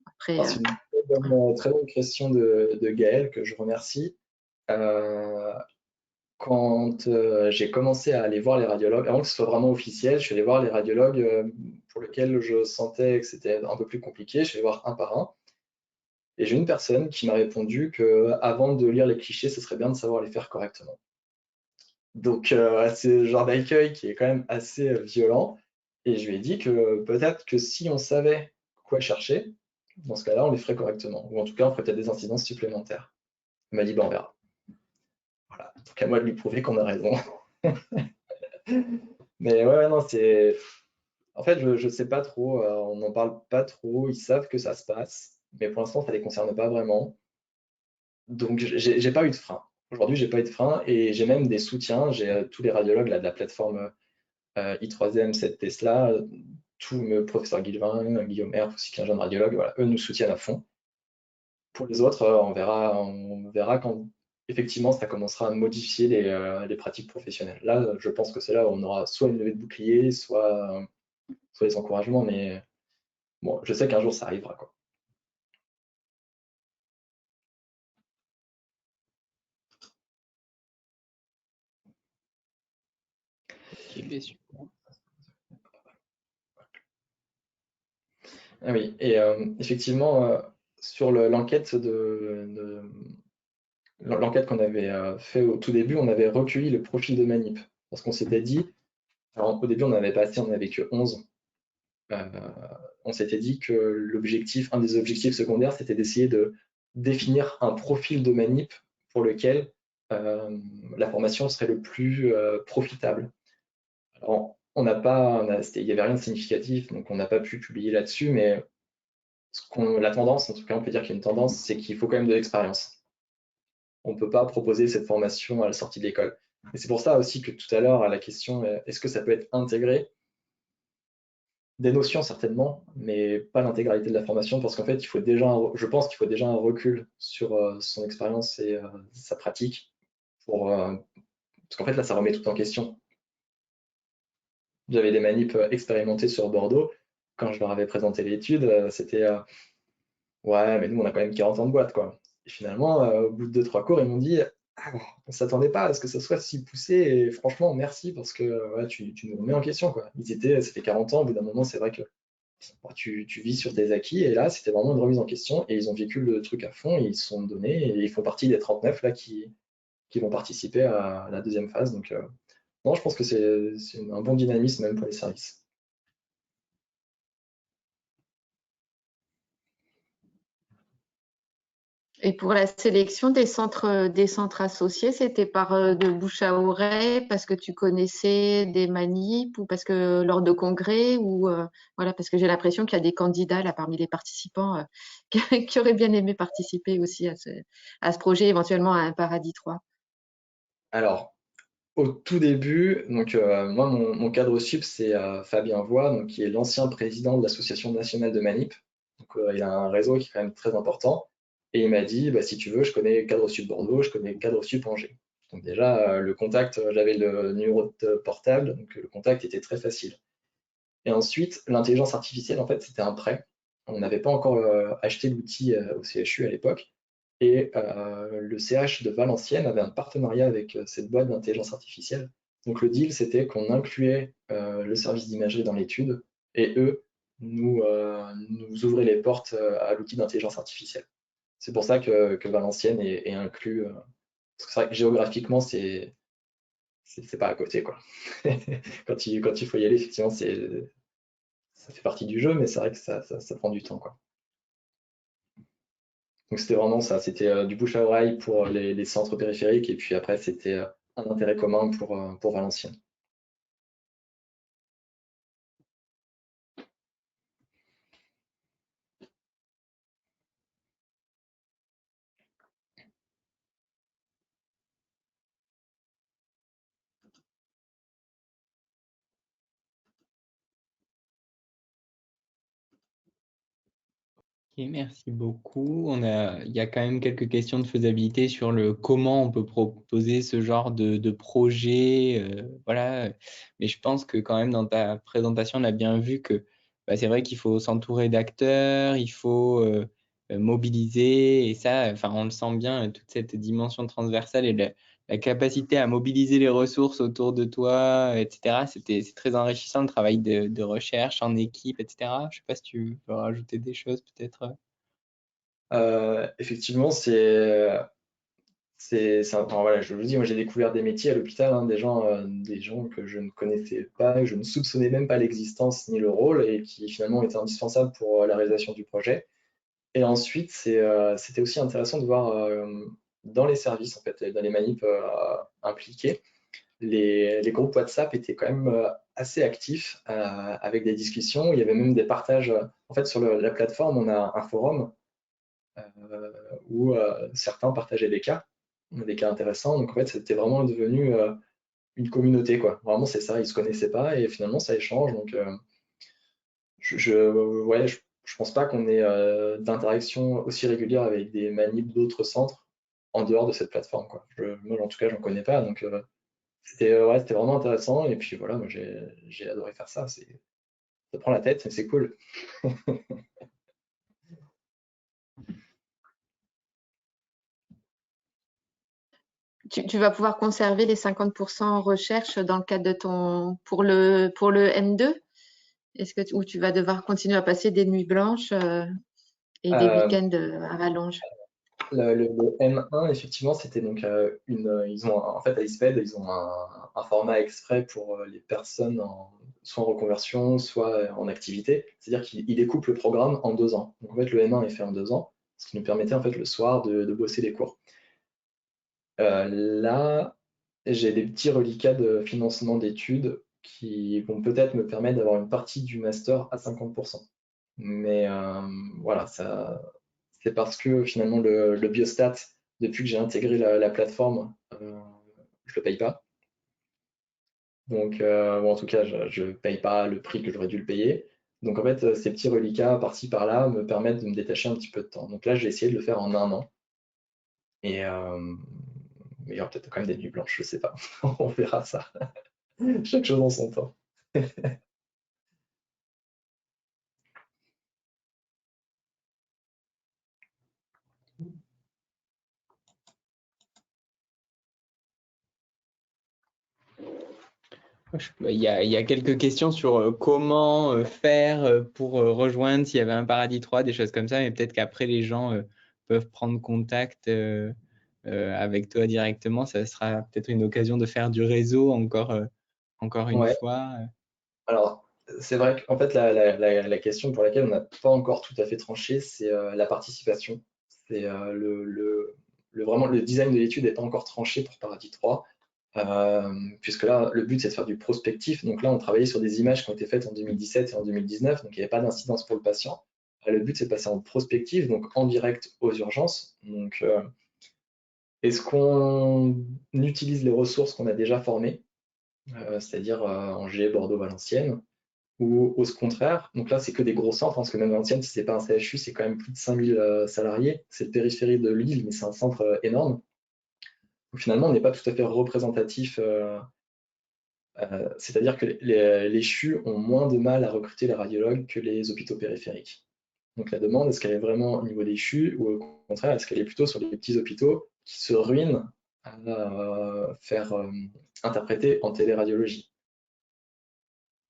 Après, C'est une très bonne question de Gaël, que je remercie. quand j'ai commencé à aller voir les radiologues, avant que ce soit vraiment officiel, je suis allé voir les radiologues pour lesquels je sentais que c'était un peu plus compliqué. Je suis allé voir un par un. Et j'ai une personne qui m'a répondu qu'avant de lire les clichés, ce serait bien de savoir les faire correctement. Donc, c'est le genre d'accueil qui est quand même assez violent. Et je lui ai dit que peut-être que si on savait quoi chercher, dans ce cas-là, on les ferait correctement. Ou en tout cas, on ferait peut-être des incidences supplémentaires. Il m'a dit, ben, on verra. Voilà. Donc, à moi de lui prouver qu'on a raison. Mais ouais, non, c'est. En fait, je sais pas trop, on n'en parle pas trop. Ils savent que ça se passe, mais pour l'instant, ça les concerne pas vraiment. Donc, j'ai pas eu de frein. Aujourd'hui, j'ai pas eu de frein et j'ai même des soutiens. J'ai tous les radiologues là, de la plateforme I3M, 7 Tesla, tout le professeur Guilvin, Guillaume Herf, aussi qui est un jeune radiologue, voilà, eux nous soutiennent à fond. Pour les autres, on verra quand effectivement ça commencera à modifier les pratiques professionnelles. Là, je pense que c'est là où on aura soit une levée de bouclier, soit des encouragements, mais bon, je sais qu'un jour ça arrivera, quoi. Ok, ben, super. Ah oui, et effectivement, sur l'enquête l'enquête qu'on avait fait au tout début, on avait recueilli le profil de manip. Parce qu'on s'était dit, alors au début on n'avait pas assez, on n'avait que 11. On s'était dit que un des objectifs secondaires, c'était d'essayer de définir un profil de manip pour lequel la formation serait le plus profitable. Alors, il n'y avait rien de significatif, donc on n'a pas pu publier là-dessus, mais la tendance, en tout cas, on peut dire qu'il y a une tendance, c'est qu'il faut quand même de l'expérience. On ne peut pas proposer cette formation à la sortie de l'école. Et c'est pour ça aussi que tout à l'heure, à la question, est-ce que ça peut être intégré? Des notions certainement, mais pas l'intégralité de la formation, parce qu'en fait, je pense qu'il faut déjà un recul sur son expérience et sa pratique, parce qu'en fait, là, ça remet tout en question. J'avais des manips expérimentés sur Bordeaux. Quand je leur avais présenté l'étude, c'était ouais, mais nous, on a quand même 40 ans de boîte, quoi. Et finalement, au bout de 2-3 cours, ils m'ont dit ah, on s'attendait pas à ce que ça soit si poussé, et franchement, merci, parce que ouais, tu nous remets en question, quoi. Ça fait 40 ans, au bout d'un moment, c'est vrai que tu vis sur tes acquis, et là, c'était vraiment une remise en question, et ils ont vécu le truc à fond, et ils se sont donnés, et ils font partie des 39 là qui vont participer à la deuxième phase. Donc, non, je pense que c'est un bon dynamisme même pour les services. Et pour la sélection des centres associés, c'était par de bouche à oreille, parce que tu connaissais des manips ou parce que lors de congrès ou voilà, parce que j'ai l'impression qu'il y a des candidats là parmi les participants qui auraient bien aimé participer aussi à ce projet, éventuellement à un Paradis 3. Alors, au tout début, donc moi, mon cadre sup, c'est Fabien Voix, donc, qui est l'ancien président de l'Association nationale de manip. Donc, il a un réseau qui est quand même très important. Et il m'a dit, bah, si tu veux, je connais le cadre sup Bordeaux, je connais le cadre sup Angers. Donc déjà, le contact, j'avais le numéro de portable, donc le contact était très facile. Et ensuite, l'intelligence artificielle, en fait, c'était un prêt. On n'avait pas encore acheté l'outil au CHU à l'époque. Et le CH de Valenciennes avait un partenariat avec cette boîte d'intelligence artificielle. Donc le deal, c'était qu'on incluait le service d'imagerie dans l'étude et eux nous ouvraient les portes à l'outil d'intelligence artificielle. C'est pour ça que Valenciennes est inclus. Parce que c'est vrai que géographiquement, c'est pas à côté, quoi. Quand il faut y aller, effectivement, ça fait partie du jeu, mais c'est vrai que ça prend du temps, quoi. Donc c'était vraiment ça, c'était du bouche à oreille pour les centres périphériques, et puis après c'était un intérêt commun pour Valenciennes. Ok, merci beaucoup. Il y a quand même quelques questions de faisabilité sur le comment on peut proposer ce genre de projet, voilà. Mais je pense que quand même dans ta présentation, on a bien vu que bah, c'est vrai qu'il faut s'entourer d'acteurs, il faut mobiliser, et ça, enfin, on le sent bien, toute cette dimension transversale et la la capacité à mobiliser les ressources autour de toi, etc. C'est très enrichissant le travail de recherche en équipe, etc. Je ne sais pas si tu veux rajouter des choses peut-être. Effectivement, enfin, voilà, je vous dis, moi j'ai découvert des métiers à l'hôpital, hein, des gens que je ne connaissais pas, je ne soupçonnais même pas l'existence ni le rôle, et qui finalement étaient indispensables pour la réalisation du projet. Et ensuite, c'était aussi intéressant de voir dans les services, en fait, dans les manips impliqués, les groupes WhatsApp étaient quand même assez actifs avec des discussions. Il y avait même des partages. En fait, sur la plateforme, on a un forum où certains partageaient des cas intéressants. Donc en fait, c'était vraiment devenu une communauté, quoi. Vraiment, c'est ça, ils se connaissaient pas et finalement, ça échange. Donc ouais, je pense pas qu'on ait d'interaction aussi régulière avec des manips d'autres centres en dehors de cette plateforme, quoi. Moi, en tout cas, j'en connais pas. Donc ouais, c'était vraiment intéressant. Et puis voilà, moi, j'ai adoré faire ça. Ça prend la tête, mais c'est cool. Tu vas pouvoir conserver les 50% en recherche dans le cadre de pour le M2? Ou tu vas devoir continuer à passer des nuits blanches et des Euh, week-ends à rallonge? le M1, effectivement, c'était donc ils ont en fait à ISPED, ils ont un format exprès pour les personnes soit en reconversion, soit en activité. C'est-à-dire qu'ils découpent le programme en 2 ans. Donc en fait, le M1 est fait en 2 ans, ce qui nous permettait en fait le soir de bosser les cours. Là, j'ai des petits reliquats de financement d'études qui vont peut-être me permettre d'avoir une partie du master à 50%. Mais voilà, c'est parce que finalement le biostat, depuis que j'ai intégré la plateforme, je le paye pas. Donc, en tout cas, je ne paye pas le prix que j'aurais dû le payer. Donc en fait, ces petits reliquats par-ci par-là me permettent de me détacher un petit peu de temps. Donc là, j'ai essayé de le faire en 1 an. Et il y aura peut-être quand même des nuits blanches, je sais pas. On verra ça. Chaque chose en son temps. Il y a quelques questions sur comment faire pour rejoindre s'il y avait un Paradis 3, des choses comme ça, mais peut-être qu'après les gens peuvent prendre contact avec toi directement. Ça sera peut-être une occasion de faire du réseau encore une Ouais. fois. Alors, c'est vrai qu'en fait, la question pour laquelle on n'a pas encore tout à fait tranché, c'est la participation. C'est vraiment le design de l'étude n'est pas encore tranché pour Paradis 3, puisque là, le but, c'est de faire du prospectif. Donc là, on travaillait sur des images qui ont été faites en 2017 et en 2019, donc il n'y avait pas d'incidence pour le patient. Le but, c'est de passer en prospective, donc en direct aux urgences. Donc, est-ce qu'on utilise les ressources qu'on a déjà formées, c'est-à-dire Angers, Bordeaux, Valenciennes, ou au contraire, donc là, c'est que des gros centres, hein, parce que même Valenciennes, si c'est pas un CHU, c'est quand même plus de 5000 salariés. C'est le périphérie de Lille, mais c'est un centre énorme. Donc, finalement, on n'est pas tout à fait représentatif. C'est-à-dire que les CHU ont moins de mal à recruter les radiologues que les hôpitaux périphériques. Donc la demande, est-ce qu'elle est vraiment au niveau des CHU, ou au contraire, est-ce qu'elle est plutôt sur les petits hôpitaux qui se ruinent à faire interpréter en téléradiologie?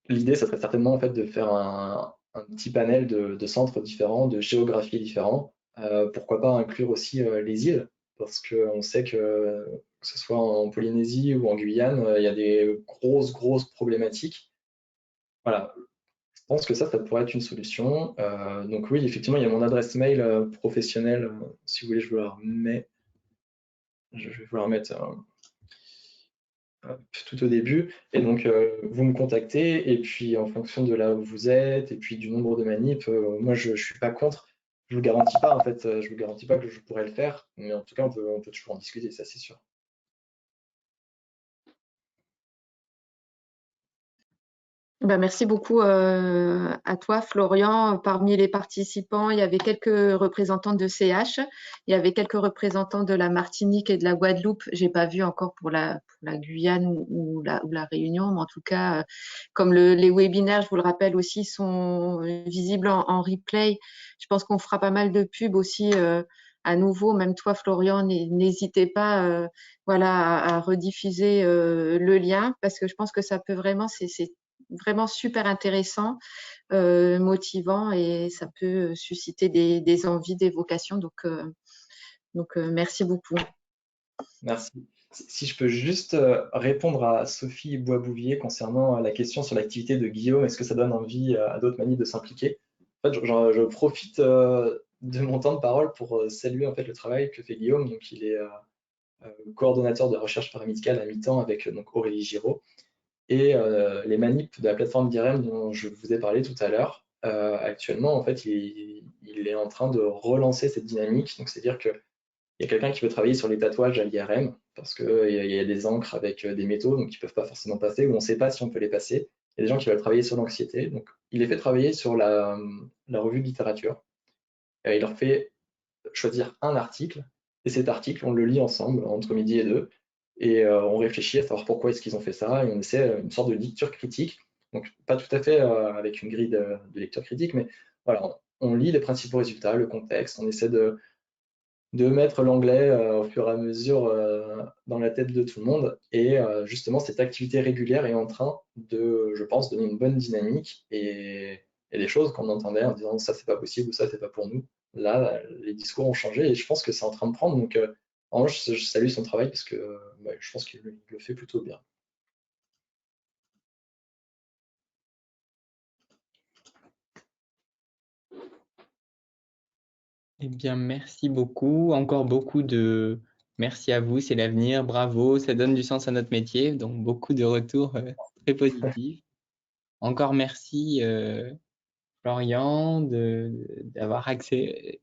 L'idée, ça serait certainement en fait de faire un petit panel de centres différents, de géographies différents. Pourquoi pas inclure aussi les îles, parce qu'on sait que ce soit en Polynésie ou en Guyane, il y a des grosses problématiques. Voilà, je pense que ça pourrait être une solution. Donc oui, effectivement, il y a mon adresse mail professionnelle. Si vous voulez, je vous la remets. Je vais vous la remettre tout au début. Et donc, vous me contactez, et puis en fonction de là où vous êtes, et puis du nombre de manips, moi, je ne suis pas contre. Je ne vous garantis pas, en fait, je vous garantis pas que je pourrais le faire, mais en tout cas, on peut toujours en discuter, ça, c'est sûr. Ben, merci beaucoup à toi, Florian. Parmi les participants, il y avait quelques représentants de CH, il y avait quelques représentants de la Martinique et de la Guadeloupe. J'ai pas vu encore pour la Guyane ou la Réunion, mais en tout cas, comme les webinaires, je vous le rappelle aussi, sont visibles en replay. Je pense qu'on fera pas mal de pubs aussi à nouveau, même toi, Florian, n'hésitez pas voilà, à rediffuser le lien, parce que je pense que ça peut vraiment, c'est vraiment super intéressant, motivant, et ça peut susciter des envies, des vocations. Donc merci beaucoup. Merci. Si je peux juste répondre à Sophie Boisbouvier concernant la question sur l'activité de Guillaume, est-ce que ça donne envie à d'autres manifs de s'impliquer? En fait, je profite de mon temps de parole pour saluer en fait le travail que fait Guillaume. Donc, il est coordonnateur de recherche paramédicale à mi-temps avec donc Aurélie Giraud. Et les manips de la plateforme d'IRM dont je vous ai parlé tout à l'heure, actuellement, en fait, il est en train de relancer cette dynamique. Donc, c'est-à-dire que il y a quelqu'un qui veut travailler sur les tatouages à l'IRM parce qu'il y a des encres avec des métaux donc qui ne peuvent pas forcément passer, ou on ne sait pas si on peut les passer. Il y a des gens qui veulent travailler sur l'anxiété. Donc, il les fait travailler sur la revue de littérature. Il leur fait choisir un article, et cet article, on le lit ensemble entre midi et 2, et on réfléchit à savoir pourquoi est-ce qu'ils ont fait ça, et on essaie une sorte de lecture critique. Donc, pas tout à fait avec une grille de lecture critique, mais voilà, on lit les principaux résultats, le contexte, on essaie de mettre l'anglais au fur et à mesure dans la tête de tout le monde. Et justement, cette activité régulière est en train de, je pense, donner une bonne dynamique, et des choses qu'on entendait en disant ça c'est pas possible ou ça c'est pas pour nous. Là, les discours ont changé et je pense que c'est en train de prendre. Donc, en vrai, je salue son travail parce que je pense qu'il le fait plutôt bien. Eh bien, merci beaucoup. Encore beaucoup de merci à vous, c'est l'avenir, bravo, ça donne du sens à notre métier. Donc, beaucoup de retours très positifs. Encore merci, Florian, d'avoir accepté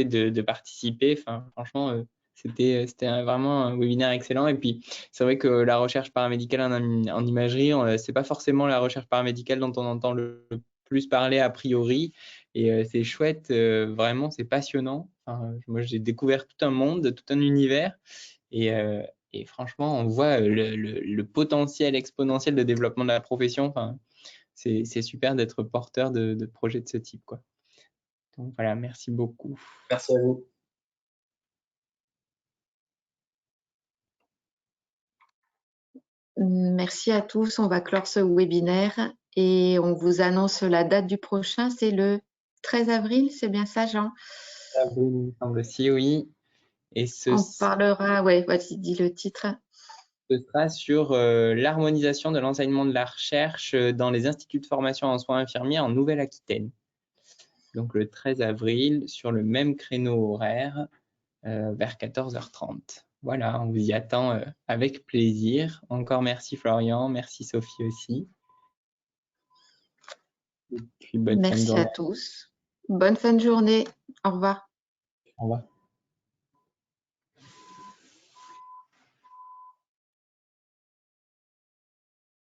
de participer. Enfin, franchement, c'était vraiment un webinaire excellent. Et puis, c'est vrai que la recherche paramédicale en imagerie, c'est pas forcément la recherche paramédicale dont on entend le plus parler a priori. Et c'est chouette, vraiment, c'est passionnant. Enfin, moi, j'ai découvert tout un monde, tout un univers. Et franchement, on voit le potentiel exponentiel de développement de la profession. Enfin, c'est super d'être porteur de projets de ce type, quoi. Donc voilà, merci beaucoup. Merci à vous. Merci à tous. On va clore ce webinaire et on vous annonce la date du prochain. C'est le 13 avril, c'est bien ça, Jean? Avril, il me semble aussi, oui. Et On parlera, ouais, vas-y, dis le titre. Ce sera sur l'harmonisation de l'enseignement de la recherche dans les instituts de formation en soins infirmiers en Nouvelle-Aquitaine. Donc le 13 avril, sur le même créneau horaire, vers 14h30. Voilà, on vous y attend avec plaisir. Encore merci Florian, merci Sophie aussi. Et puis bonne fin de journée. Merci à tous. Bonne fin de journée. Au revoir. Au revoir.